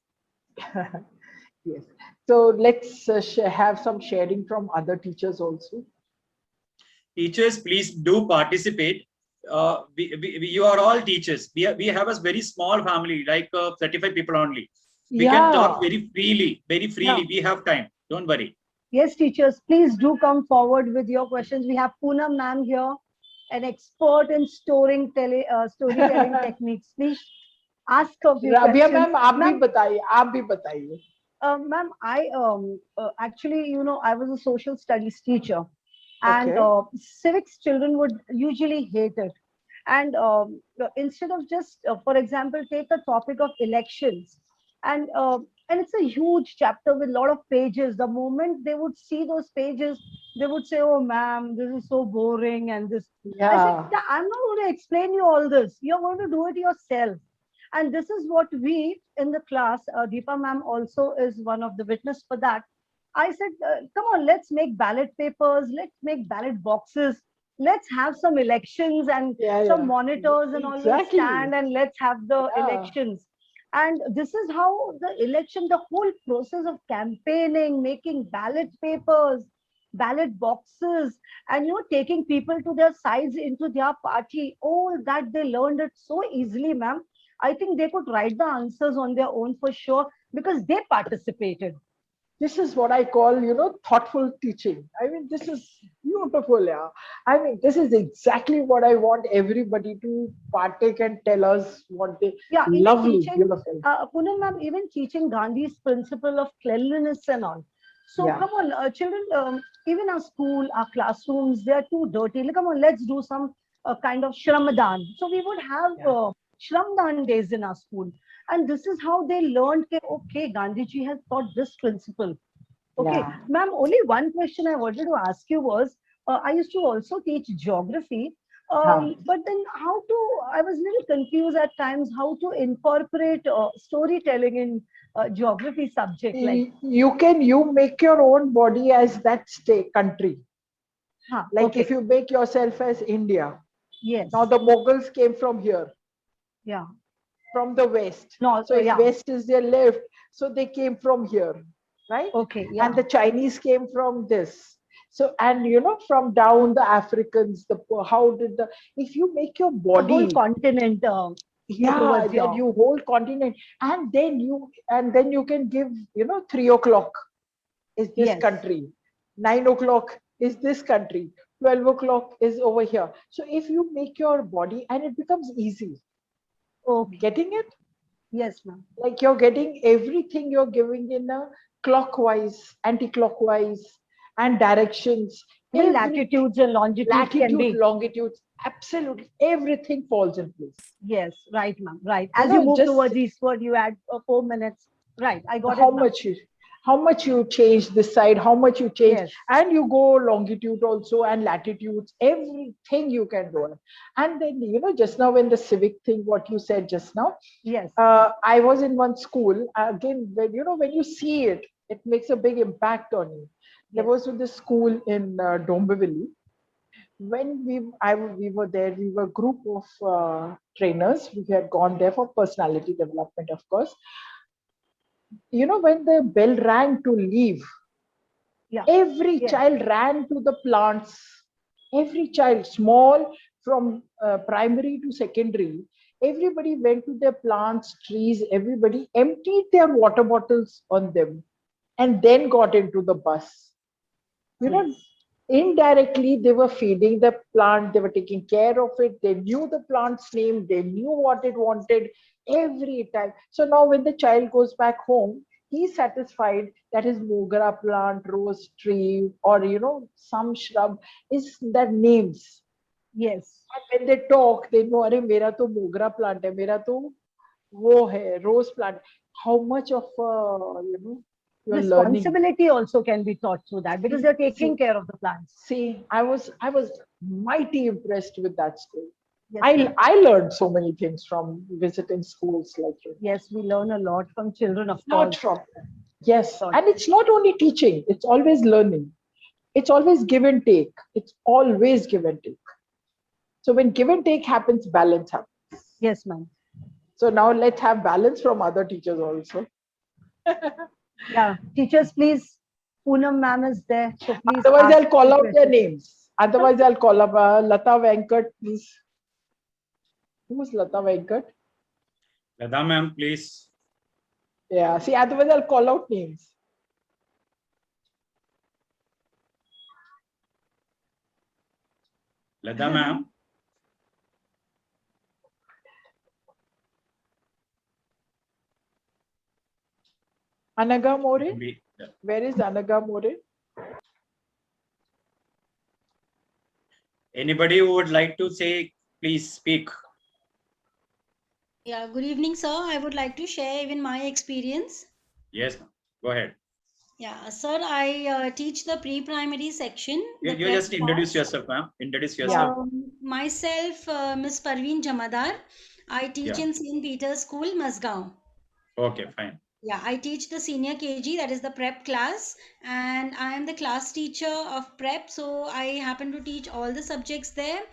Yes. So let's have some sharing from other teachers also. Teachers, please do participate. You are all teachers. We have a very small family, like 35 people only. We can talk very freely, very freely. Yeah. We have time. Don't worry. Yes, teachers, please do come forward with your questions. We have Poonam ma'am here, an expert in storytelling techniques. Please ask a few Rabia questions. ma'am, आप भी Ma'am, बताइए, आप भी बताइए. Ma'am, I actually, I was a social studies teacher, and Okay. civics children would usually hate it. And instead of just, for example, take a topic of elections, and uh, and it's a huge chapter with a lot of pages. The moment they would see those pages, they would say, "Oh, ma'am, this is so boring," and this. I said, Yeah. "I'm not going to explain you all this. You're going to do it yourself." And this is what we in the class, Deepa ma'am also is one of the witness for that. I said, come on, let's make ballot papers, let's make ballot boxes, let's have some elections and Yeah, some yeah. monitors and all will Exactly. stand and let's have the Yeah. elections. And this is how the election, the whole process of campaigning, making ballot papers, ballot boxes, and taking people to their sides into their party, all that they learned it so easily, ma'am. I think they could write the answers on their own for sure because they participated. This is what I call, you know, thoughtful teaching. I mean, this is beautiful. Yeah. I mean, this is exactly what I want everybody to partake and tell us what they. Yeah, even Lovely, teaching, beautiful. Poonam ma'am, even teaching Gandhi's principle of cleanliness and all. So Yeah. come on, children, even our school, our classrooms, they are too dirty. Like, come on, let's do some kind of Shramdan. So we would have Yeah. Shramdan days in our school. And this is how they learned, okay, Gandhiji has taught this principle. Okay, Yeah. ma'am, only one question I wanted to ask you was, I used to also teach geography, Huh. but then I was a little confused at times how to incorporate storytelling in geography subject. Like, You make your own body as that state country. Like okay, if you make yourself as India. yes, Now the Mughals came from here, yeah, from the west. no, So if yeah, west is their left, so they came from here, right? okay, yeah, And the Chinese came from this. So, and you know, from down the Africans, how did the, if you make your the whole body, continent put over yeah, then here. you whole continent, and then you can give, you know, 3 o'clock is this Yes, country, 9 o'clock is this country, 12 o'clock is over here. So if you make your body, and it becomes easy, okay, getting it? yes, ma'am, Like you're getting everything, you're giving in a clockwise, anti-clockwise, and directions. even Every latitudes and longitudes can latitude, be. longitudes, absolutely everything falls in place. Yes, right, ma'am. Right. You As you know, move just towards eastward, you add 4 minutes. Right. I got how it, ma'am. much you how much you change this side, how much you change, Yes. and you go longitude also and latitudes, everything you can do. And then, you know, just now when the civic thing, what you said just now, Yes. I was in one school again, when, you know, when you see it, It makes a big impact on you. There Yes. was this school in Dombivli. When we were there, we were a group of trainers. We had gone there for personality development, of course. When the bell rang to leave, Yeah. every Yes. child ran to the plants. Every child, small, from primary to secondary, everybody went to their plants, trees. Everybody emptied their water bottles on them and then got into the bus. you know Yes. Indirectly they were feeding the plant, they were taking care of it, they knew the plant's name, they knew what it wanted every time. So now when the child goes back home, he's satisfied that his mogra plant, rose tree, or some shrub is their names. Yes. And when they talk, they know, अरे मेरा तो मोगरा plant है, मेरा तो वो है rose plant. How much of you're learning. Responsibility also can be taught through that because they're taking care of the plants. See, I was mighty impressed with that school. Yes, I learned so many things from visiting schools like you. yes, we learn a lot from children, of Not course. from yes, Sorry. and it's not only teaching; it's always learning. It's always give and take. It's always give and take. So when give and take happens, balance happens. Yes, ma'am. So now let's have balance from other teachers also. Yeah, teachers, please. Poonam ma'am is there, so please. Otherwise, ask I'll call the out their questions. names. Otherwise, I'll call up Lata Venkat, please. Who's Lata Venkat? Lada ma'am, please. Yeah, see, otherwise I'll call out names. Lada ma'am. Anaga More? Maybe- Where is Anaga More? Anybody who would like to say, please speak. Yeah, good evening, sir. I would like to share even my experience. Yes, ma'am. Go ahead. Yeah, sir, I teach the pre-primary section. You, the you prep just introduce class. yourself, ma'am. Introduce yourself. Myself, Miss Parveen Jamadar. I teach Yeah. in St. Peter's School, Masgaon. Okay, fine. Yeah, I teach the senior KG, that is the prep class, and I am the class teacher of prep. So I happen to teach all the subjects there,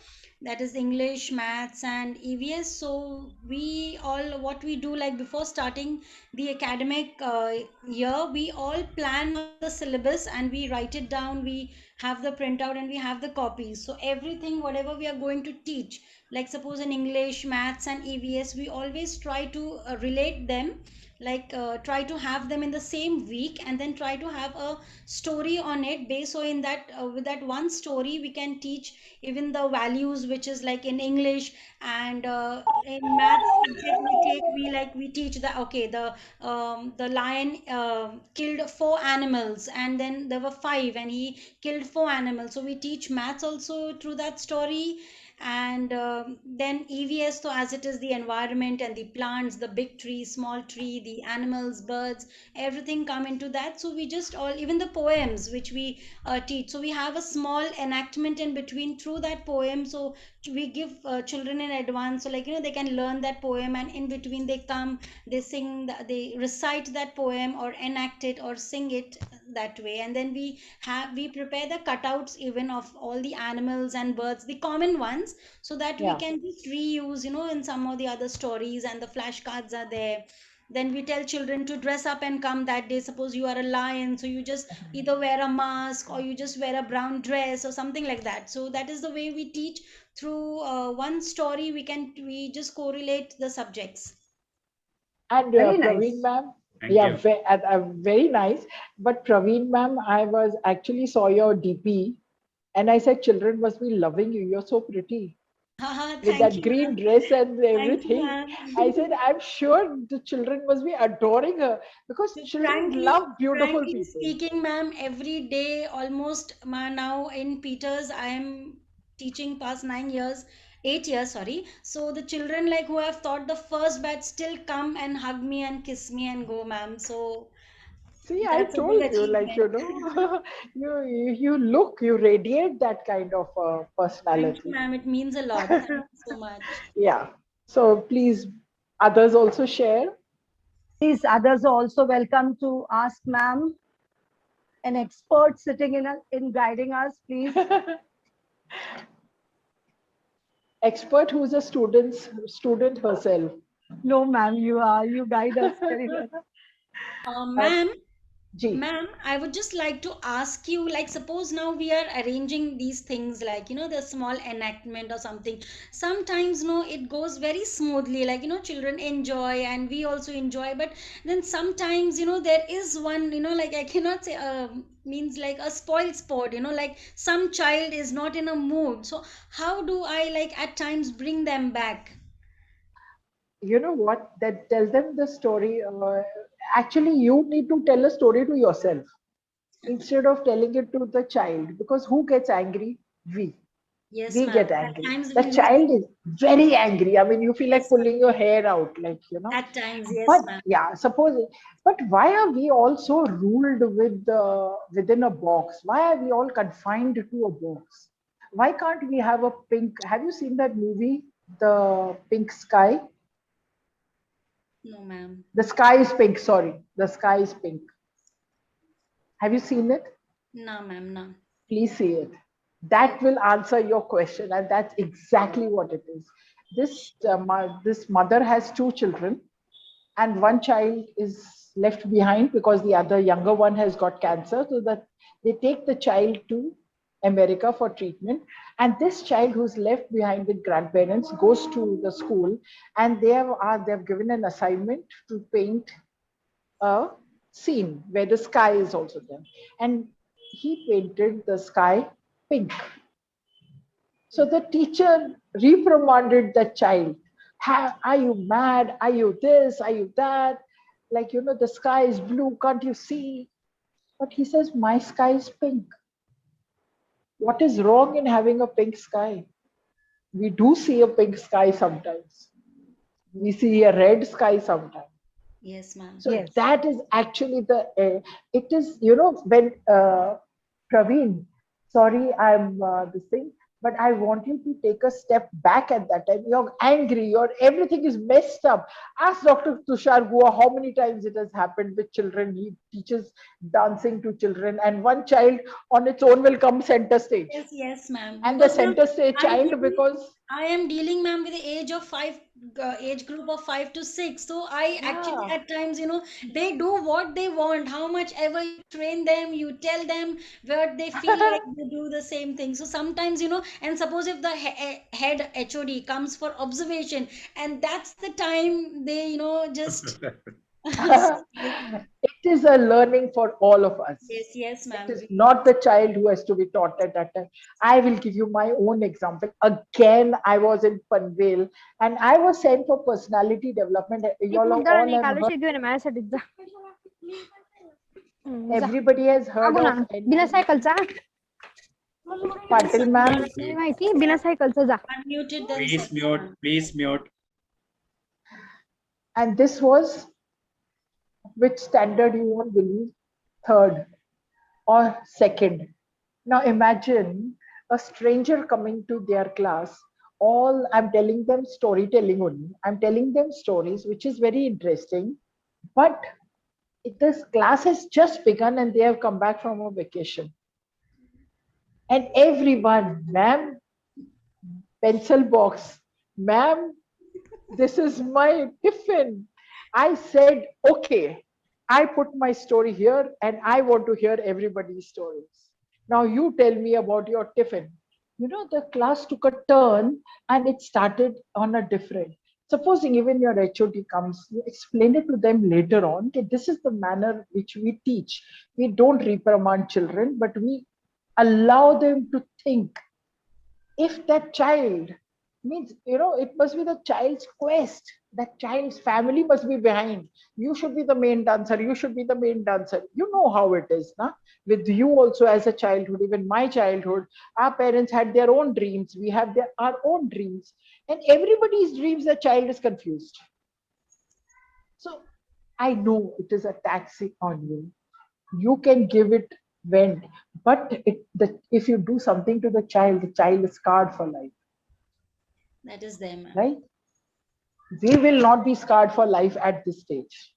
that is English, maths, and EVS. So we all, what we do, like before starting the academic year, we all plan out the syllabus and we write it down. We have the printout and we have the copies. So everything, whatever we are going to teach, like suppose in English, maths, and EVS, we always try to relate them, like try to have them in the same week and then try to have a story on it based. So in that with that one story we can teach even the values, which is like in English, and in math subject we teach the, okay, the lion killed 4 animals and then there were 5 and he killed 4 animals, so we teach maths also through that story. And then EVS, so as it is the environment and the plants, the big tree, small tree, the animals, birds, everything come into that. So we just all, even the poems which we teach, so we have a small enactment in between through that poem. So we give children in advance, so like they can learn that poem, and in between they come, they sing they recite that poem or enact it or sing it that way. And then we prepare the cutouts even of all the animals and birds, the common ones, so that we Yeah. can just reuse in some of the other stories, and the flashcards are there. Then we tell children to dress up and come that day. Suppose you are a lion, so you just either wear a mask or you just wear a brown dress or something like that. So that is the way we teach through one story. We just correlate the subjects. And Very Praveen nice. ma'am, Thank yeah, you. very nice. But Praveen ma'am, I was actually saw your DP and I said, children must be loving you. You're so pretty Haha, with thank that you, green ma'am. dress and Thank you, everything. ma'am. I said, I'm sure the children must be adoring her because children love beautiful Frankly people. speaking, ma'am, every day almost, now in Peters, I am teaching past 9 years, 8 years, sorry. So the children like who have taught the first batch still come and hug me and kiss me and go, ma'am. So See, I that's a big told you, like, achievement. you radiate that kind of Thank you, personality. ma'am. It means a lot. Thank you so much. Yeah. So please, others also share. Please, others are also welcome to ask ma'am an expert sitting in guiding us, please? Expert who's a student herself. No, ma'am, you guide us very well. Ma'am, Ji. Ma'am, I would just like to ask you, like, suppose now we are arranging these things, like, the small enactment or something. Sometimes, no, it goes very smoothly, like, children enjoy and we also enjoy. But then sometimes, there is one, like, I cannot say, means like a spoiled sport, like some child is not in a mood. So, how do I, like, at times bring them back? You know what? That tell them the story. Actually, you need to tell a story to yourself instead of telling it to the child, because who gets angry? We. Yes, We ma'am. get At angry. times The we lose. child is very angry. I mean, you feel like Yes, pulling your hair out, like, you know. at times, yes, But ma'am. yeah, suppose. But why are we all so ruled within a box? Why are we all confined to a box? Why can't we have a pink? Have you seen that movie, The Pink Sky? No, ma'am. The sky is pink. Sorry, the sky is pink. Have you seen it? No, ma'am, no. Please see it. That will answer your question, and that's exactly what it is. This mother has two children, and one child is left behind because the other younger one has got cancer. So that they take the child to America for treatment, and this child who's left behind with grandparents goes to the school, and they have given an assignment to paint a scene where the sky is also there. And he painted the sky pink. So the teacher reprimanded the child. Are you mad? Are you this? Are you that? Like, the sky is blue. Can't you see? But he says, my sky is pink. What is wrong in having a pink sky? We do see a pink sky sometimes. We see a red sky sometimes. Yes, ma'am. So Yes. that is actually it is, when Praveen, sorry, I'm this thing, but I want you to take a step back at that time. You're angry, everything is messed up. Ask Dr. Tushar Gua how many times it has happened with children. He teaches dancing to children, and one child on its own will come center stage. Yes, yes, ma'am. And the Because ma'am, center stage I'm child, dealing, because I am dealing, ma'am, with the age of five, age group of 5 to 6. So I actually yeah. at times, they do what they want. How much ever you train them, you tell them where they feel like they do the same thing. So sometimes, and suppose if the head HOD comes for observation, and that's the time they, just. It is a learning for all of us. Yes, yes, It ma'am. is not the child who has to be taught at that time. I will give you my own example. Again, I was in Panvel and I was sent for personality development. You all have heard, everybody has heard of बिना NP, सायकलचा Patil ma'am. नाही माहिती बिना सायकलचा जा Unmuted then. Please mute. Please mute. And this was, which standard you won't believe? Third or second. Now imagine a stranger coming to their class. All I'm telling them storytelling only. I'm telling them stories, which is very interesting. But this class has just begun and they have come back from a vacation. And everyone, ma'am, pencil box, ma'am, this is my tiffin. I said, okay, I put my story here and I want to hear everybody's stories. Now you tell me about your tiffin. The class took a turn and it started on a different. Supposing even your HOD comes, you explain it to them later on. Okay, this is the manner which we teach. We don't reprimand children, but we allow them to think. If that child means, it must be the child's quest. That child's family must be behind. You should be the main dancer. You should be the main dancer. You know how it is, na? With you also as a childhood, even my childhood, our parents had their own dreams. We have our own dreams. And everybody's dreams, the child is confused. So I know it is a taxing on you. You can give it vent, but if you do something to the child is scarred for life. That is them. Right? We will not be scarred for life at this stage.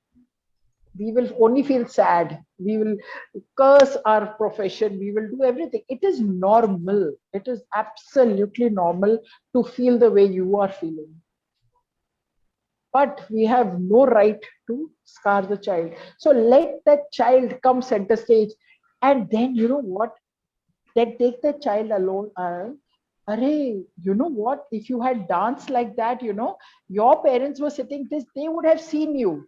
We will only feel sad. We will curse our profession. We will do everything. It is normal. It is absolutely normal to feel the way you are feeling. But we have no right to scar the child. So let that child come center stage. And then, you know what? Then take the child alone. Array, you know what? If you had danced like that, your parents were sitting this, they would have seen you.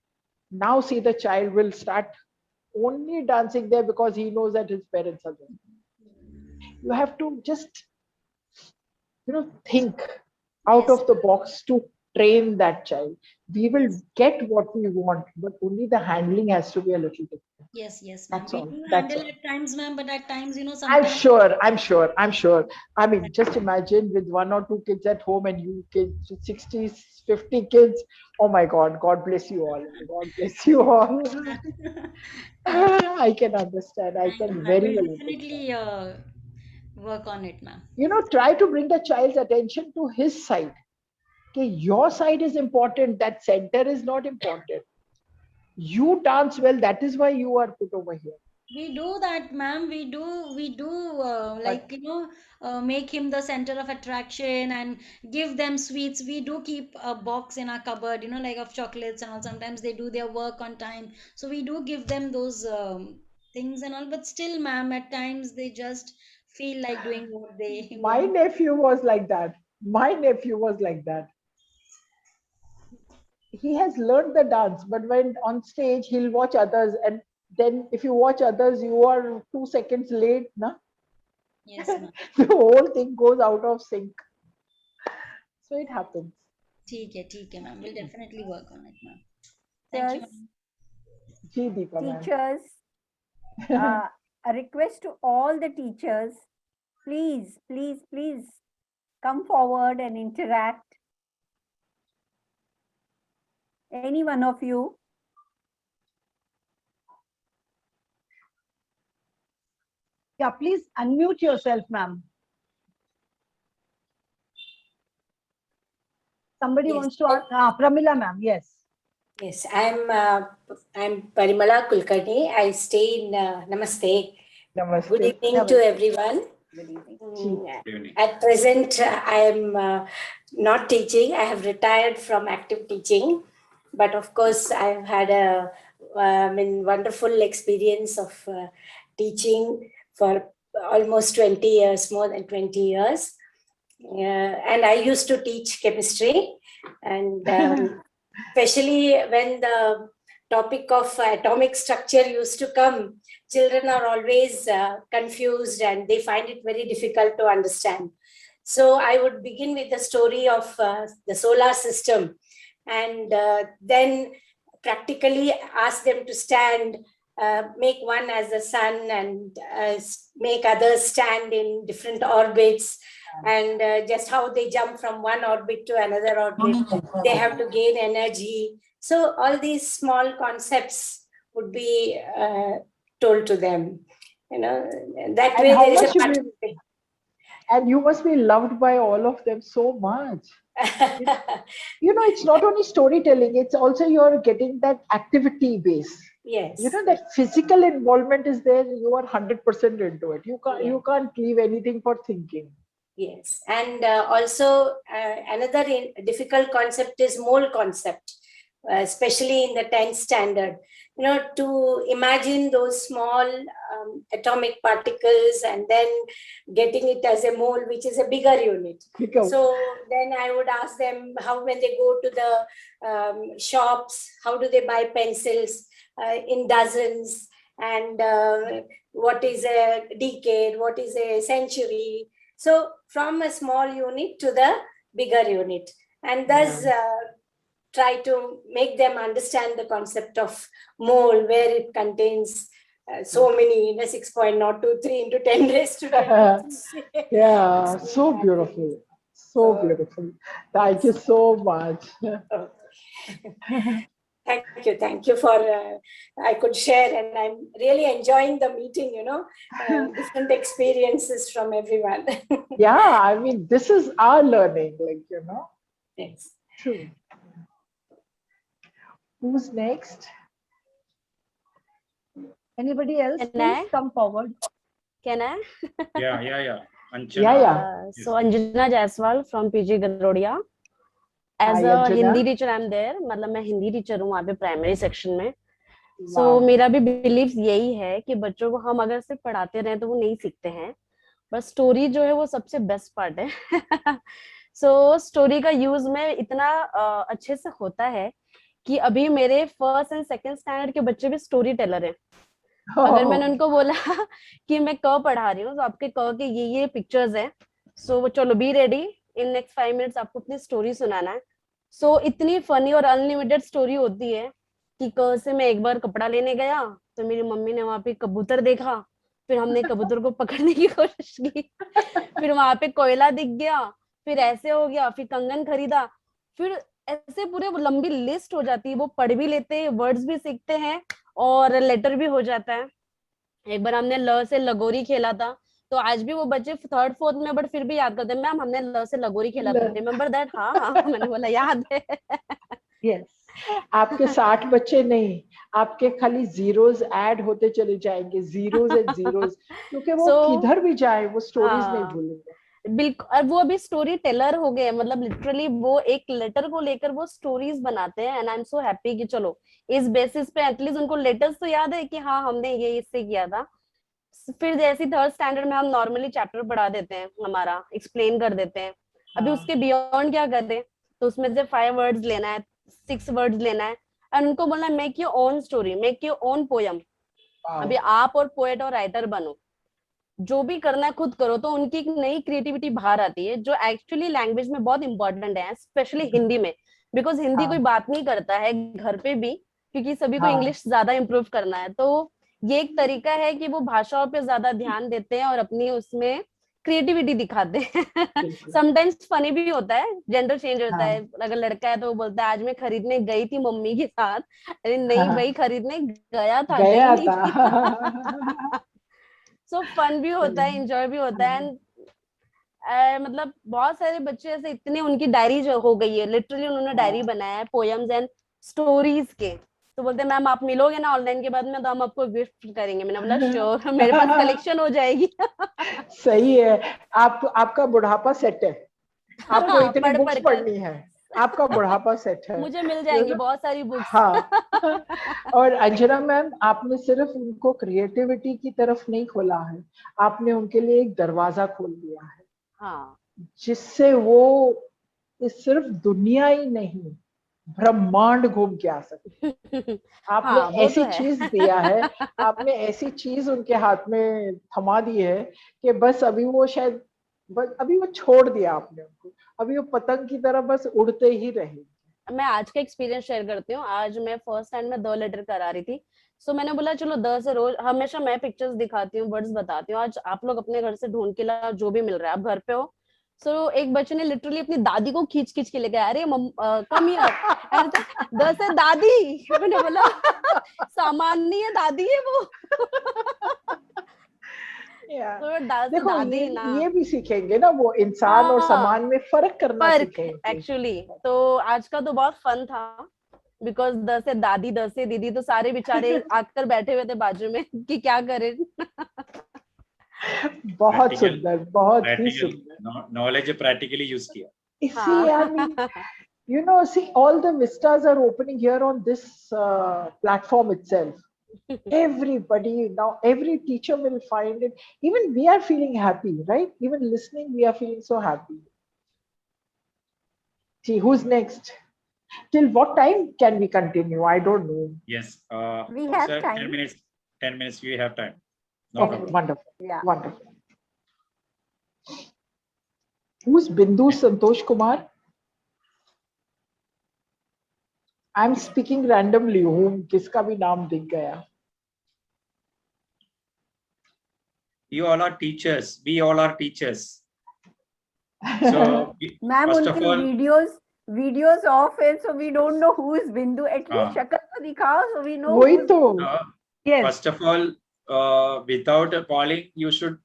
Now see, the child will start only dancing there because he knows that his parents are there. You have to just, think out Yes. of the box to train that child. We will get what we want, but only the handling has to be a little different. Yes, yes, ma'am. That's We all. do That's handle all. at times, ma'am, but at times, I'm sometimes. sure, I'm sure, I'm sure. I mean, just imagine with one or two kids at home and you kids, 60, 50 kids. Oh my God, God bless you all. God bless you all. I can understand. I Thank you, can ma'am. very We'll well understand. definitely work on it, ma'am. Try to bring the child's attention to his side. Okay, your side is important, that center is not important. You dance well, that is why you are put over here. We do that, ma'am. We do But make him the center of attraction and give them sweets. We do keep a box in our cupboard, like of chocolates and all. Sometimes they do their work on time, so we do give them those things and all. But still, ma'am, at times they just feel like doing what they my want. nephew was like that. My nephew was like that. He has learned the dance, but when on stage, he'll watch others. And then if you watch others, you are 2 seconds late, na? Yes, ma'am. The whole thing goes out of sync. So it happens. ठीक है, ma'am. We'll definitely work on it, ma'am. Thank you, Teachers, ma'am. Ji, Deepa ma'am. teachers, a request to all the teachers, please, please, please come forward and interact. Any one of you. Yeah, please unmute yourself, ma'am. Somebody Yes. wants to ask. Pramila, ma'am. Yes. Yes, I'm Parimala Kulkarni. I stay in Namaste. Namaste. Good evening to everyone. Good evening. Evening. At present, I am not teaching. I have retired from active teaching, but of course, I've had a wonderful experience of teaching for almost 20 years, more than 20 years. And I used to teach chemistry, and especially when the topic of atomic structure used to come, children are always confused and they find it very difficult to understand. So I would begin with the story of the solar system, and then practically ask them to stand, make one as the sun, and make others stand in different orbits, and just how they jump from one orbit to another orbit. They have to gain energy. So all these small concepts would be told to them. That And way how there is much a you participation. And you must be loved by all of them so much. It's not only storytelling, it's also you're getting that activity base. Yes. That physical involvement is there, you are 100% into it. You Yeah. you can't leave anything for thinking. Yes, and also another difficult concept is mole concept, especially in the 10th standard. To imagine those small atomic particles and then getting it as a mole, which is a bigger unit. Because So then I would ask them how, when they go to the shops, how do they buy pencils in dozens, and what is a decade, what is a century. So from a small unit to the bigger unit, and thus try to make them understand the concept of mole, where it contains so many, 6.023 into 10 raised to 10. yeah, so beautiful. So beautiful. Thank you so much. Thank you for I could share, and I'm really enjoying the meeting, different experiences from everyone. Yeah, I mean, this is our learning, Yes. True. Who's next? Anybody else? Can Please I? come forward. Can I? Yeah. Anjana. Yeah. So Anjana Jaiswal from PG Garodia. As Hi, a Anjana. Hindi teacher, I'm there. मतलब मैं Hindi teacher हूँ वहाँ पे primary section में. So Wow. मेरा भी belief यही है कि बच्चों को हम अगर सिर्फ पढ़ाते रहें तो वो नहीं सीखते हैं. बस स्टोरी जो है वो सबसे बेस्ट पार्ट है. सो स्टोरी का यूज में इतना अच्छे से होता है कि अभी मेरे फर्स्ट एंड सेकंड स्टैंडर्ड के बच्चे भी स्टोरी टेलर हैं. अगर मैंने उनको बोला कि मैं क पढ़ा रही हूँ तो आपके क के ये पिक्चर्स हैं, सो चलो be ready, in next 5 minutes आपको अपनी स्टोरी सुनाना है. सो इतनी फनी और अनलिमिटेड स्टोरी होती है कि क से मैं एक बार कपड़ा लेने गया तो मेरी मम्मी ने वहां पे कबूतर देखा, फिर हमने कबूतर को पकड़ने की कोशिश की, फिर वहां पे कोयला दिख गया, फिर ऐसे हो गया, फिर कंगन खरीदा, फिर ऐसे पूरे लंबी लिस्ट हो जाती है. वो पढ़ भी लेते हैं, वर्ड्स भी सीखते हैं और लेटर भी हो जाता है. एक बार हमने ल से लगोरी खेला था, तो आज भी वो बच्चे थर्ड फोर्थ में बट फिर भी याद करते हैं, मैम हमने ल से लगोरी खेला था, रिमेम्बर दैट. हाँ मैंने बोला याद है. Yes. आपके 60 बच्चे नहीं, आपके खाली जीरोस ऐड होते चले जाएंगे, जीरोस एंड जीरोस, क्योंकि वो किधर भी जाए वो स्टोरीज नहीं भूलेंगे. बिल्कुल. और वो अभी स्टोरी टेलर हो गए, मतलब लिटरली वो एक लेटर को लेकर वो स्टोरीज बनाते हैं. And I am so happy कि चलो इस बेसिस पे एटलीस्ट उनको लेटर्स तो याद है कि हाँ हमने ये इससे किया था. फिर जैसे थर्ड स्टैंडर्ड में हम नॉर्मली चैप्टर पढ़ा देते हैं, हमारा एक्सप्लेन कर देते हैं. अभी उसके बियॉन्ड क्या करें, तो उसमें से 5 वर्ड्स लेना है, 6 वर्ड्स लेना है और उनको बोलना है make your own story, make your own poem. अभी आप और पोएट और राइटर बनो, जो भी करना है खुद करो. तो उनकी एक नई क्रिएटिविटी बाहर आती है जो एक्चुअली लैंग्वेज में बहुत इंपॉर्टेंट है, स्पेशली हिंदी में, बिकॉज हिंदी कोई बात नहीं करता है घर पे भी, क्योंकि सभी को इंग्लिश ज्यादा इम्प्रूव करना है. तो ये एक तरीका है कि वो भाषाओं पे ज्यादा ध्यान देते हैं और अपनी उसमें क्रिएटिविटी दिखाते हैं. समटाइम्स फनी भी होता है, जेंडर चेंज होता है. अगर लड़का है तो वो बोलता है आज मैं खरीदने गई थी मम्मी के साथ, अरे नहीं भाई खरीदने गया था, गया नहीं था. सो फन भी होता है, एंजॉय भी होता है. एंड मतलब बहुत सारे बच्चे ऐसे इतने उनकी डायरी जो हो गई है, लिटरली उन्होंने डायरी बनाया है पोएम्स एंड स्टोरीज के. तो बोलते हैं मैम आप मिलोगे ना ऑनलाइन के बाद में तो हम आपको गिफ्ट करेंगे. मैंने बोला श्योर, मेरे पास कलेक्शन हो जाएगी. सही है. आपका बुढ़ापा सेट है, आपको इतनी बुक्स पढ़नी है, आपका बुढ़ापा सेट है. मुझे मिल जाएंगी बहुत सारी बुक्स. हाँ. और अंजना मैम, आपने सिर्फ उनको क्रिएटिविटी की तरफ नहीं खोला है, आपने उनके लिए एक दरवाजा खोल दिया है. हाँ. जिससे वो सिर्फ दुनिया ही नहीं ब्रह्मांड घूम के आ सकते. आपने ऐसी चीज दिया है, आपने ऐसी चीज उनके हाथ में थमा दी है कि बस अभी वो शायद अभी वो छोड़ दिया आपने उनको, अभी वो पतंग की तरह बस उड़ते ही रहे. मैं आज का एक्सपीरियंस शेयर करती हूँ. आज मैं फर्स्ट टाइम में 2 लेटर करा रही थी, सो मैंने बोला चलो 10 से रोज हमेशा मैं पिक्चर्स दिखाती हूँ, वर्ड्स बताती हूँ. आज आप लोग अपने घर से ढूंढ के ला जो भी मिल रहा है, आप घर पे हो. सो एक बच्चे ने लिटरली अपनी दादी को खींच खींच के ले गया, अरे कम हियर 10 से दादी. मैंने बोला सामान नहीं है, दादी है वो. देखो ये भी सीखेंगे ना, वो इंसान और सामान में फर्क करना सीखेंगे एक्चुअली. तो आज का तो बहुत फन था बिकॉज 10 से दादी 10 से दीदी, तो सारे बेचारे आकर बैठे हुए थे बाजू में कि क्या करें. बहुत सुंदर, बहुत ही सुंदर. नॉलेज प्रैक्टिकली यूज किया. See, I mean, you know, see, all the vistas are opening here on this platform itself. Everybody now, every teacher will find it. Even we are feeling happy, right? Even listening, we are feeling so happy. See, who's next? Till what time can we continue? I don't know. Yes. We have sir, time. 10 minutes. 10 minutes. We have time. No Okay, problem. wonderful. Yeah. Wonderful. Who's Bindu Santosh Kumar? I'm speaking randomly. Whom किसका भी नाम दिख गया. You all are teachers. We all are teachers. So, ma'am first of उनकी all, videos off है, so we don't know who is Bindu. At least शक्ल तो दिखाओ, so we know. वही तो. Yes. first of all, without calling, you should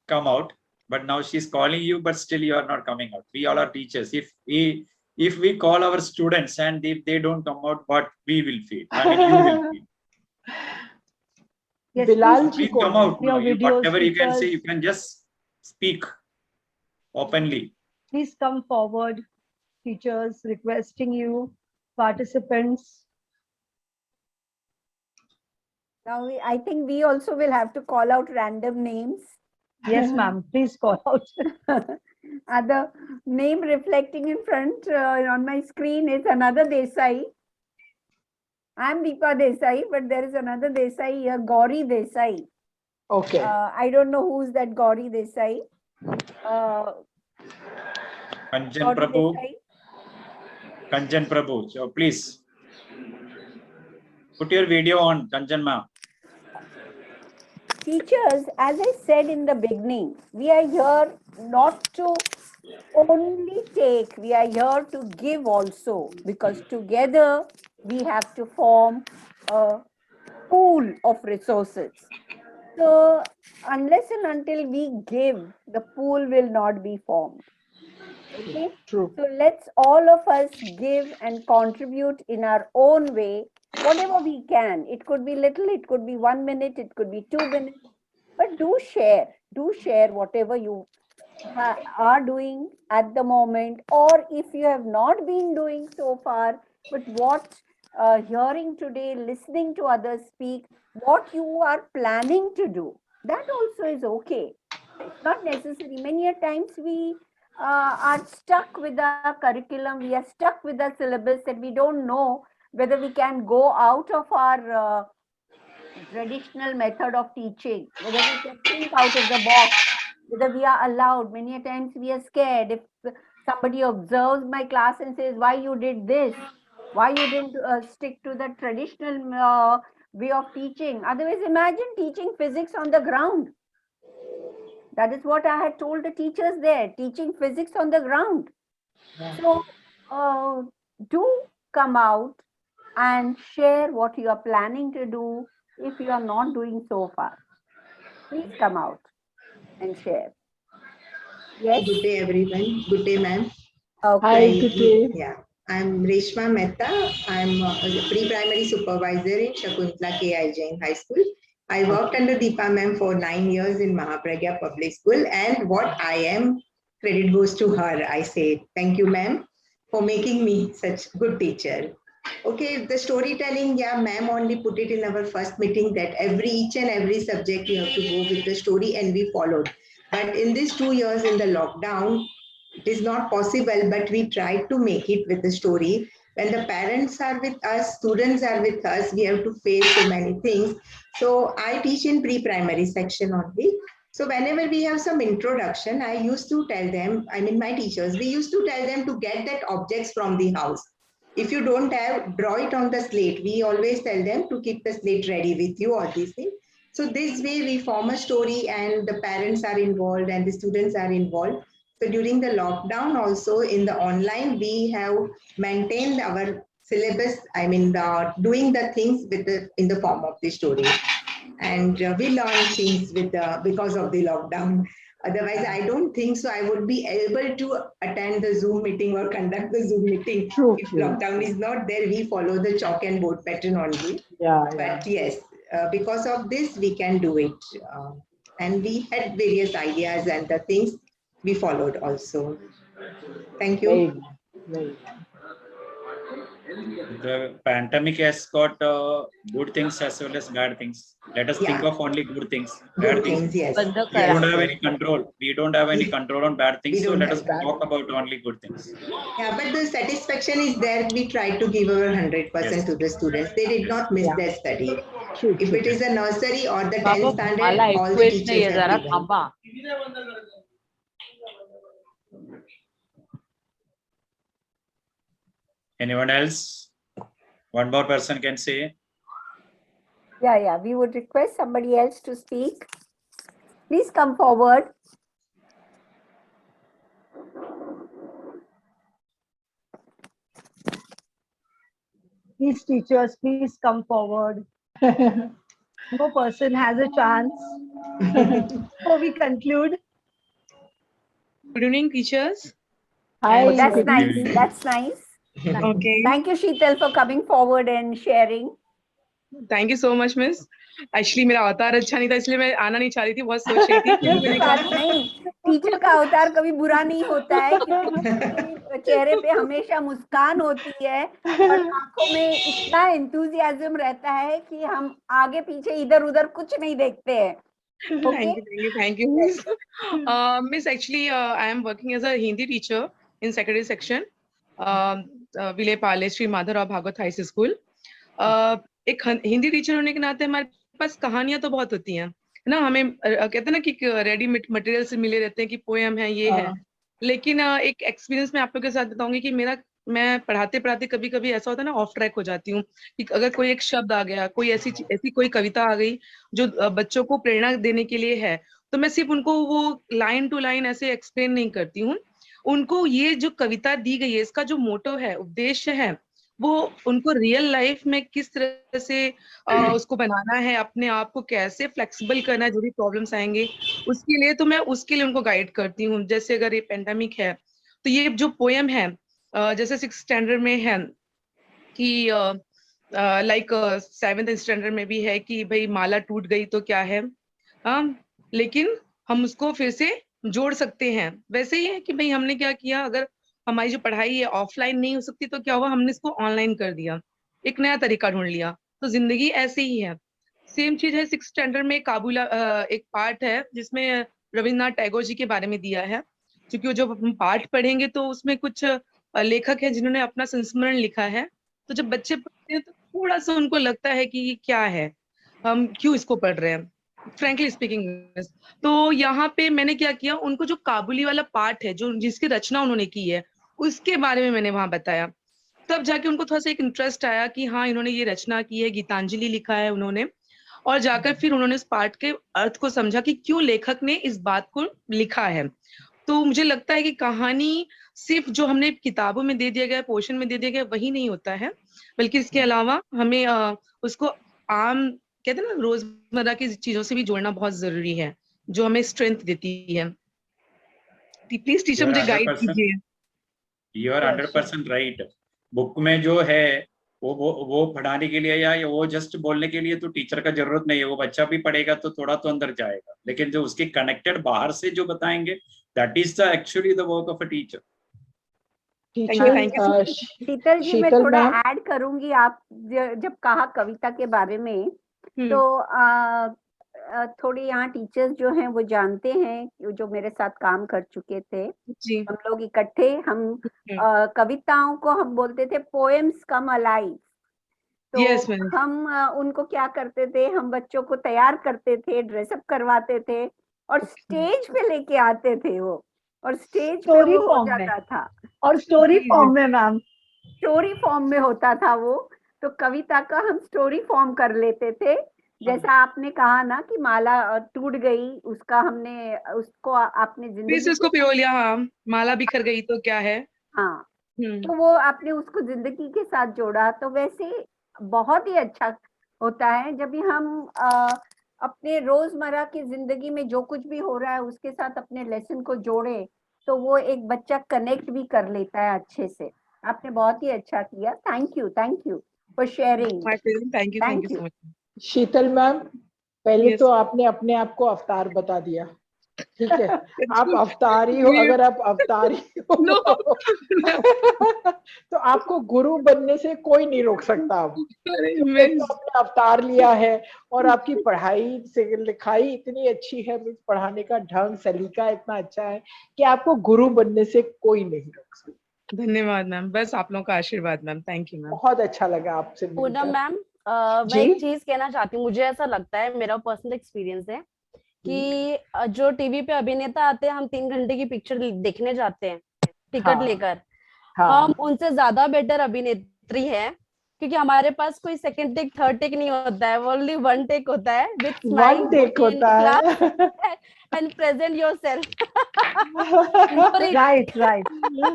come out. But now she's calling you, but still you are not coming out. We all are teachers. If we call our students and if they don't come out, what we will feel? I mean, you will feel. Yes, Bilal please ji Please come out. your You, videos, whatever you can say, teachers. you can just speak openly. Please come forward, teachers, requesting you, participants. Now, I think we also will have to call out random names. Yes, ma'am, please call out. The name reflecting in front on my screen is another Desai. I'm Deepa Desai, but there is another Desai here, Gauri Desai. Okay. I don't know who's that Gauri Desai. Kanchan Gauri Prabhu, Desai. Kanchan Prabhu. So please put your video on, Kanchan ma'am. Teachers, as I said in the beginning, we are here not to only take, we are here to give also, because together we have to form a pool of resources. So unless and until we give, the pool will not be formed. Okay, True. so let's all of us give and contribute in our own way, whatever we can. It could be little, it could be 1 minute, it could be 2 minutes, but do share whatever you are doing at the moment, or if you have not been doing so far, but what hearing today, listening to others speak, what you are planning to do, that also is okay. It's not necessary. Many a times we are stuck with our curriculum, we are stuck with our syllabus, and we don't know whether we can go out of our traditional method of teaching, whether we can think out of the box, whether we are allowed. Many a times we are scared. If somebody observes my class and says, why you did this, why you didn't stick to the traditional way of teaching. Otherwise, imagine teaching physics on the ground. That is what I had told the teachers there, teaching physics on the ground. So do come out and share what you are planning to do if you are not doing so far. Please come out and share. Yes. Good day, everyone. Good day, ma'am. Okay. Hi, good day. Yeah, I'm Reshma Mehta. I'm a pre-primary supervisor in Shakuntala K.I. Jain High School. I worked under Deepa ma'am for 9 years in Mahapragya Public School, and what I am, credit goes to her. I say thank you, ma'am, for making me such good teacher. Okay, the storytelling, yeah, ma'am only put it in our first meeting that each and every subject you have to go with the story, and we followed. But in these 2 years in the lockdown, it is not possible, but we tried to make it with the story. When the parents are with us, students are with us, we have to face so many things. So I teach in pre-primary section only. So whenever we have some introduction, I used to tell them, I mean my teachers, we used to tell them to get that objects from the house. If you don't have, draw it on the slate. We always tell them to keep the slate ready with you, all these things. So this way we form a story and the parents are involved and the students are involved. So during the lockdown also in the online, we have maintained our syllabus, I mean, doing the things with in the form of the story. And we learn things because of the lockdown. Otherwise, I don't think so I would be able to attend the Zoom meeting or conduct the Zoom meeting. True. If lockdown is not there, we follow the chalk and board pattern only. Yeah. But yes, because of this, we can do it. And we had various ideas and the things we followed also. Thank you. Very. The pandemic has got good things as well as bad things. Let us think Yeah. of only good things. Good Bad things, things, yes. we don't have any control. We don't have any control on bad things. We So don't let us have that. talk about only good things. Yeah, but the satisfaction is there. We try to give our 100% Yes. to the students. They did not miss their study. True. If it is a nursery or the 10th Baba standard, मला all ऐकू the येत teachers नाहीये have जरा given. थांबा. Anyone else? One more person can say. Yeah. We would request somebody else to speak. Please come forward. Please, teachers, please come forward. No person has a chance. Before we conclude, Good evening, teachers. Hi. That's good nice. evening. That's nice. Okay. Thank you, Sheetal, for coming forward and sharing. Thank you so much miss. Actually मेरा अवतार अच्छा नहीं था, इसलिए मैं आना नहीं चाह रही थी, बहुत सोच रही थी, फिर कोई मैंने बात कहा नहीं, टीचर का अवतार कभी बुरा नहीं होता है, क्योंकि उनके चेहरे पे हमेशा मुस्कान होती है और आंखों में इतना एंथुजियाज्म रहता है कि हम आगे पीछे इधर उधर कुछ नहीं देखते हैं। Okay? Thank you, Miss. Miss, actually, I am working as a Hindi teacher in secondary section, विले पाले श्री माधवराव भागवत हाई स्कूल। एक हिंदी टीचर होने के नाते हमारे पास कहानियां तो बहुत होती हैं, है ना, हमें कहते हैं ना कि रेडीमेड मटेरियल से मिले रहते हैं कि पोएम है, ये है, लेकिन एक एक्सपीरियंस मैं आप लोगों के साथ बताऊंगी कि मैं पढ़ाते पढ़ाते कभी कभी ऐसा होता है ना, ऑफ ट्रैक हो जाती हूँ कि अगर कोई एक शब्द आ गया, कोई ऐसी कोई कविता आ गई जो बच्चों को प्रेरणा देने के लिए है, तो मैं सिर्फ उनको वो लाइन टू लाइन ऐसे एक्सप्लेन नहीं करती हूँ, उनको ये जो कविता दी गई है, इसका जो मोटो है, उद्देश्य है, वो उनको रियल लाइफ में किस तरह से उसको बनाना है, अपने आप को कैसे फ्लेक्सिबल करना है, जो भी प्रॉब्लम्स आएंगे उसके लिए, तो मैं उसके लिए उनको गाइड करती हूँ। जैसे अगर ये पेंडेमिक है, तो ये जो पोएम है जैसे 6th स्टैंडर्ड में है कि लाइक 7th स्टैंडर्ड में भी है कि भाई माला टूट गई तो क्या है, लेकिन हम उसको फिर से जोड़ सकते हैं। वैसे ही है कि भाई हमने क्या किया, अगर हमारी जो पढ़ाई है ऑफलाइन नहीं हो सकती तो क्या हुआ, हमने इसको ऑनलाइन कर दिया, एक नया तरीका ढूंढ लिया। तो जिंदगी ऐसे ही है। सेम चीज है 6th स्टैंडर्ड में काबुला एक पार्ट है जिसमें रविन्द्रनाथ टैगोर जी के बारे में दिया है, क्योंकि वो जब हम पाठ पढ़ेंगे तो उसमें कुछ लेखक हैं जिन्होंने अपना संस्मरण लिखा है, तो जब बच्चे पढ़ते हैं तो थोड़ा सा उनको लगता है कि ये क्या है, हम क्यों इसको पढ़ रहे हैं, फ्रेंकली स्पीकिंग। तो यहाँ पे मैंने क्या किया, उनको जो काबुली वाला पार्ट है, जो जिसकी रचना उन्होंने की है, उसके बारे में मैंने वहां बताया। तब जाके उनको थोड़ा सा एक इंटरेस्ट आया कि हाँ, इन्होंने ये रचना की है, गीतांजलि लिखा है उन्होंने, और जाकर फिर उन्होंने उस पार्ट के अर्थ को समझा कि क्यों लेखक ने इस बात को लिखा है। तो मुझे लगता है कि कहानी सिर्फ जो हमने किताबों में दे दिया गया, पोर्शन में दे दिया गया, वही नहीं होता है, बल्कि इसके अलावा हमें उसको आम कहते हैं ना रोजमर्रा की चीजों से भी जोड़ना बहुत जरूरी है, जो हमें स्ट्रेंथ देती है। प्लीज टीचर मुझे गाइड कीजिए। You are 100% right. बुक में जो है वो पढ़ाने के लिए या वो जस्ट बोलने के लिए तो टीचर का जरूरत नहीं है, वो बच्चा भी पढ़ेगा तो थोड़ा तो अंदर जाएगा, लेकिन जो उसके कनेक्टेड बाहर से जो बताएंगे, that is the actually the work of a teacher. Sheetal ji, मैं थोड़ा ऐड करूंगी, आप जब कहा कविता के बारे में, तो थोड़ी यहाँ टीचर्स जो हैं वो जानते हैं, जो मेरे साथ काम कर चुके थे, हम लोग इकट्ठे, हम कविताओं को हम बोलते थे पोएम्स कम अलाइव। तो हम उनको क्या करते थे, हम बच्चों को तैयार करते थे, ड्रेसअप करवाते थे और स्टेज पे लेके आते थे वो, और स्टेज पे वो हो जाता था, और स्टोरी फॉर्म में मैम, स्टोरी फॉर्म में होता था वो। तो कविता का हम स्टोरी फॉर्म कर लेते थे, जैसा आपने कहा ना कि माला टूट गई, उसका हमने उसको आपने जिंदगी उसको पिरो लिया, हाँ, माला बिखर गई तो क्या है, हाँ, तो वो आपने उसको जिंदगी के साथ जोड़ा। तो वैसे बहुत ही अच्छा होता है जब भी हम अपने रोजमर्रा की जिंदगी में जो कुछ भी हो रहा है उसके साथ अपने लेसन को जोड़े, तो वो एक बच्चा कनेक्ट भी कर लेता है अच्छे से। आपने बहुत ही अच्छा किया, thank you for sharing. Thank you so much. Sheetal ma'am, पहले तो आपने अपने आप को अवतार बता दिया, ठीक है, आप अवतारी हो, अगर आप अवतारी हो तो आपको गुरु बनने से कोई नहीं रोक सकता। अब तो आपने अवतार लिया है और आपकी पढ़ाई से लिखाई इतनी अच्छी है, पढ़ाने का ढंग सलीका इतना अच्छा है कि आपको गुरु बनने से कोई नहीं रोक सकता। धन्यवाद मैम, बस आप लोगों का आशीर्वाद मैम, थैंक यू मैम। बहुत अच्छा लगा आपसे पूनम मैम, मैं एक चीज कहना चाहती हूँ, मुझे ऐसा लगता है, मेरा पर्सनल एक्सपीरियंस है कि जो टीवी पे अभिनेता आते हैं, हम 3 घंटे की पिक्चर देखने जाते हैं टिकट लेकर, हम उनसे ज्यादा बेटर अभिनेत्री है, क्योंकि हमारे पास कोई सेकंड टेक थर्ड टेक नहीं होता है, ओनली 1 टेक होता है, with smile and present yourself. Right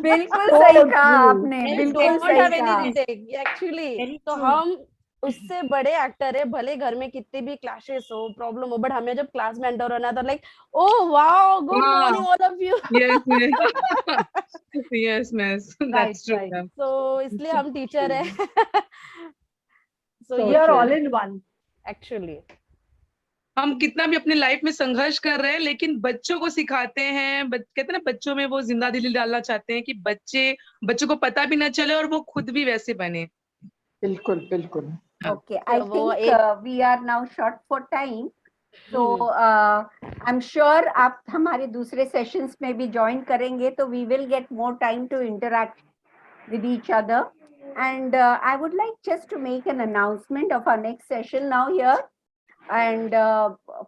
बिल्कुल सही कहा आपने, बिल्कुल सही कहा एक्चुअली। तो हम उससे बड़े एक्टर है, भले घर में कितनी भी क्लैशेस हो, प्रॉब्लम हो, बट हमें जब क्लास में एंटर होना तो like oh wow, good morning all of you. Yes miss, that's true. तो इसलिए हम टीचर है। So We you are all should, in one. actually. हम कितना भी अपने लाइफ में संघर्ष कर रहे हैं, लेकिन बच्चों को सिखाते हैं, कहते हैं ना, बच्चों में वो जिंदा दिली डालना चाहते हैं कि बच्चों को पता भी ना चले और वो खुद भी वैसे बने. बिल्कुल बिल्कुल. Okay, I वो think एक we are now short for time. So I'm sure आप हमारे दूसरे सेशंस में भी ज्वाइन करेंगे तो we will get more time to interact with each other. And I would like just to make an announcement of our next session now here. And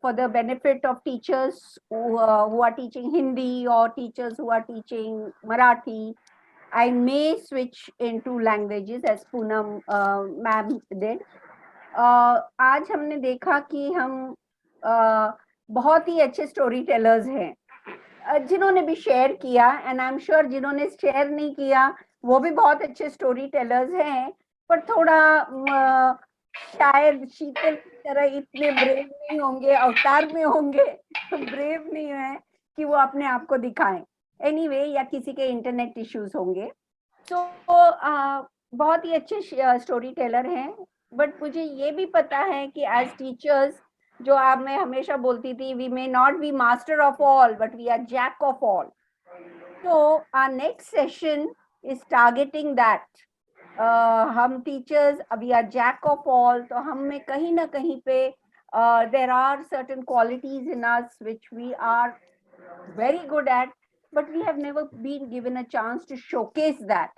for the benefit of teachers who are teaching Hindi or teachers who are teaching Marathi, I may switch into languages as Poonam ma'am did. आज हमने देखा कि हम बहुत ही अच्छे story tellers हैं जिन्होंने भी शेयर किया, एंड आई एम श्योर जिन्होंने शेयर नहीं किया वो भी बहुत अच्छे स्टोरी टेलर्स हैं, पर थोड़ा शायद शीतल की तरह इतने ब्रेव नहीं होंगे, अवतार में होंगे ब्रेव नहीं है कि वो अपने आप को दिखाएं एनीवे, या किसी के इंटरनेट इश्यूज होंगे. तो बहुत ही अच्छे स्टोरी टेलर हैं, बट मुझे ये भी पता है कि एज टीचर्स, जो आप मैं हमेशा बोलती थी, we may not be master of all but we are jack of all. तो our next session is targeting that. हम teachers we are jack of all, तो हम में कहीं ना कहीं पे there are certain qualities in us which we are very good at, but we have never been given a chance to showcase that.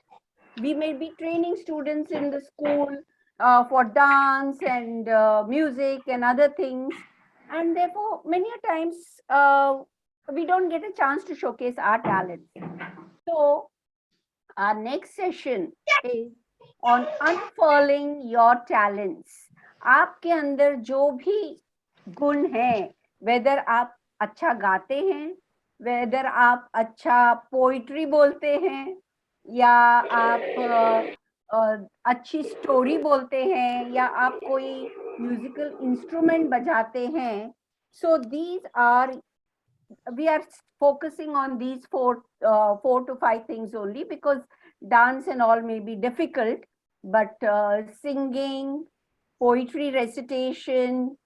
We may be training students in the school for dance and music and other things, and therefore many a times we don't get a chance to showcase our talents. So our next session is on unfurling your talents. आपके अंदर जो भी गुण हैं, whether आप अच्छा गाते हैं, वेदर आप अच्छा पोइट्री बोलते हैं, या आप अच्छी स्टोरी बोलते हैं, या आप कोई म्यूजिकल इंस्ट्रूमेंट बजाते हैं. So these are, we are focusing on these 4 to 5 things only, because dance and all may be difficult, but singing, poetry recitation,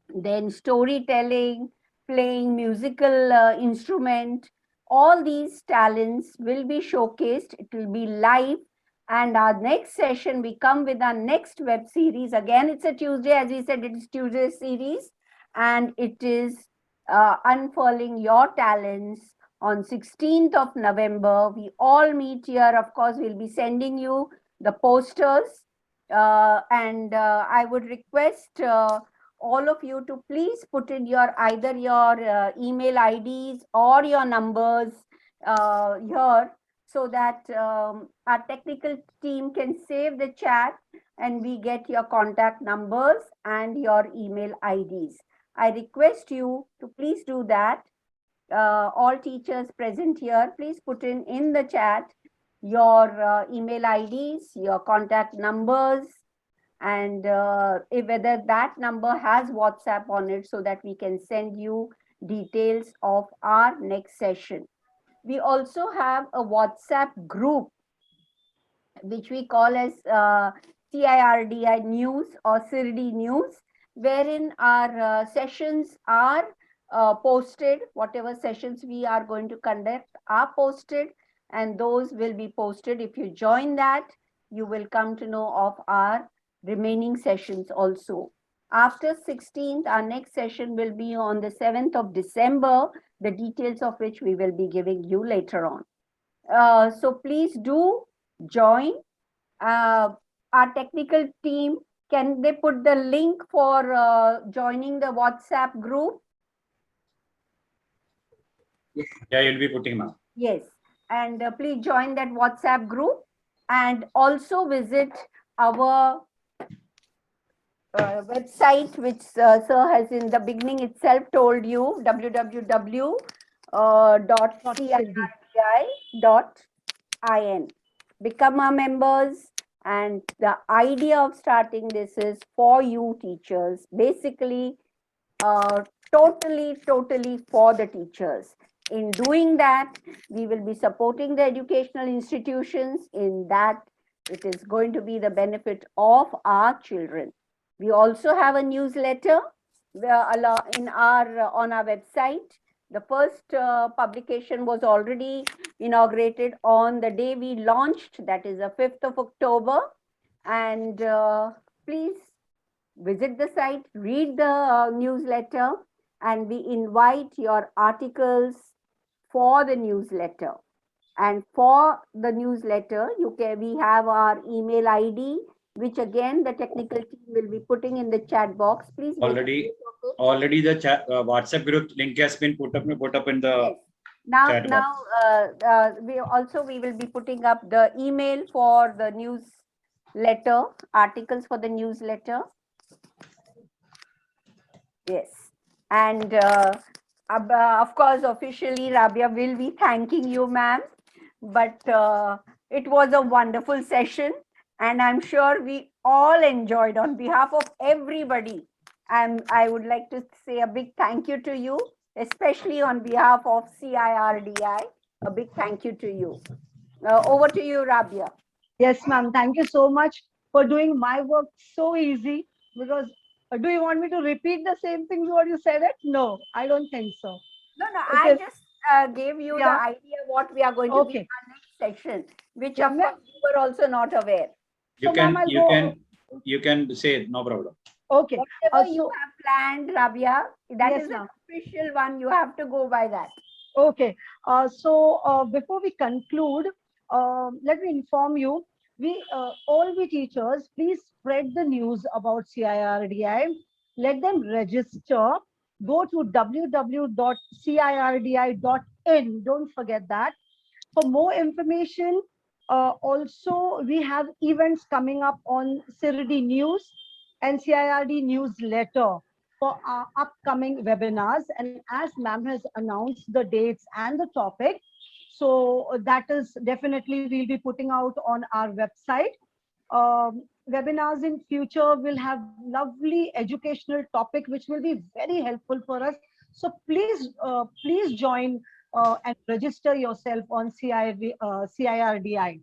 then storytelling, playing musical instrument, all these talents will be showcased. It will be live. And our next session, we come with our next web series. Again, it's a Tuesday, as we said, it is Tuesday series, and it is Unfurling Your Talents on 16th of November. We all meet here. Of course, we'll be sending you the posters, and I would request all of you to please put in either your email IDs or your numbers here, so that our technical team can save the chat and we get your contact numbers and your email IDs. I request you to please do that. All teachers present here, please put in the chat your email IDs, your contact numbers, and whether that number has WhatsApp on it, so that we can send you details of our next session. We also have a WhatsApp group, which we call as CIRDI News or CIRDI News, wherein our sessions are posted. Whatever sessions we are going to conduct are posted, and those will be posted. If you join that, you will come to know of our remaining sessions also. After 16th, our next session will be on the 7th of December, the details of which we will be giving you later on. So please do join. Our technical team, can they put the link for joining the WhatsApp group? Yeah, you'll be putting now. Yes, and please join that WhatsApp group, and also visit our website, which sir has in the beginning itself told you, www.cirdi.in. Become our members, and the idea of starting this is for you teachers, basically totally for the teachers. In doing that, we will be supporting the educational institutions in that It is going to be the benefit of our children. We also have a newsletter on our website. The first publication was already inaugurated on the day we launched, that is the 5th of October. And please visit the site, read the newsletter, and we invite your articles for the newsletter. And for the newsletter, we have our email ID, which again the technical team will be putting in the chat box. Please make Already- note of it. Already the chat, WhatsApp group link has been put up in the Yes. chat Now, we will be putting up the email for the newsletter, articles for the newsletter. Yes. And of course, officially, Rabia will be thanking you, ma'am. But it was a wonderful session. And I'm sure we all enjoyed. On behalf of everybody, I would like to say a big thank you to you, especially on behalf of CIRDI. A big thank you to you. Over to you, Rabia. Yes, ma'am. Thank you so much for doing my work so easy. Because do you want me to repeat the same things what you said it? No, I don't think so. No, Okay. I just gave you the Yeah. idea what we are going to be in Okay. our next section, which Yeah, of ma'am. course you were also not aware. You So, ma'am, I'll go. you can say it, no problem. Okay. Whatever you So, have planned, Rabia, that Yes, is an ma'am. official one. You have to go by that. Okay. Before we conclude, let me inform you, all we teachers, please spread the news about CIRDI. Let them register. Go to www.cirdi.in. Don't forget that. For more information, also we have events coming up on CIRDI News and CIRD newsletter for our upcoming webinars. And as ma'am has announced the dates and the topic, so that is definitely we'll be putting out on our website. Webinars in future will have lovely educational topic, which will be very helpful for us. So please join and register yourself on CIRDI.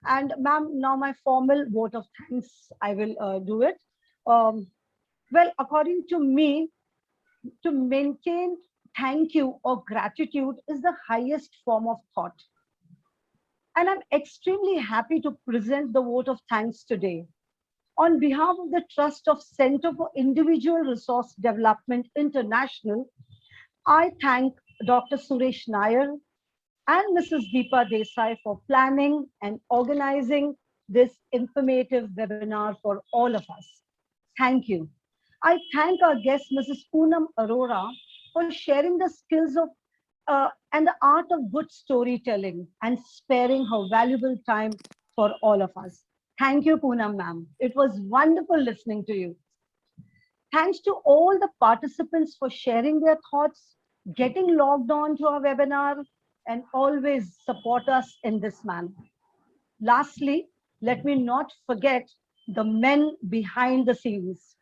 And ma'am, now my formal vote of thanks, I will do it. Well, according to me, to maintain thank you or gratitude is the highest form of thought. And I'm extremely happy to present the vote of thanks today. On behalf of the Trust of Center for Individual Resource Development International, I thank Dr. Suresh Nair and Mrs. Deepa Desai for planning and organizing this informative webinar for all of us. Thank you. I thank our guest, Mrs. Poonam Arora, for sharing the skills of and the art of good storytelling and sparing her valuable time for all of us. Thank you, Poonam ma'am. It was wonderful listening to you. Thanks to all the participants for sharing their thoughts, getting logged on to our webinar, and always support us in this manner. Lastly, let me not forget the men behind the scenes.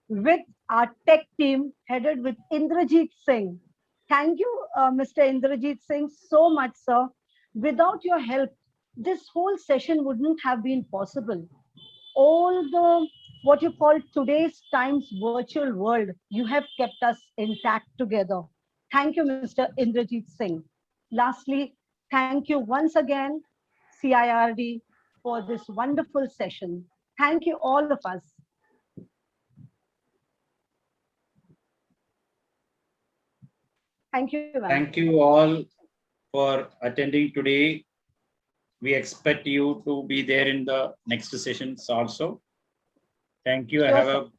With our tech team headed with Indrajit Singh. Thank you, Mr. Indrajit Singh, so much, sir. Without your help, this whole session wouldn't have been possible. All the, what you call today's times virtual world, you have kept us intact together. Thank you, Mr. Indrajit Singh. Lastly, thank you once again, CIRD, for this wonderful session. Thank you, all of us. Thank you, ma'am. Thank you all for attending today. We expect you to be there in the next sessions also. Thank you. Sure, Have sir. a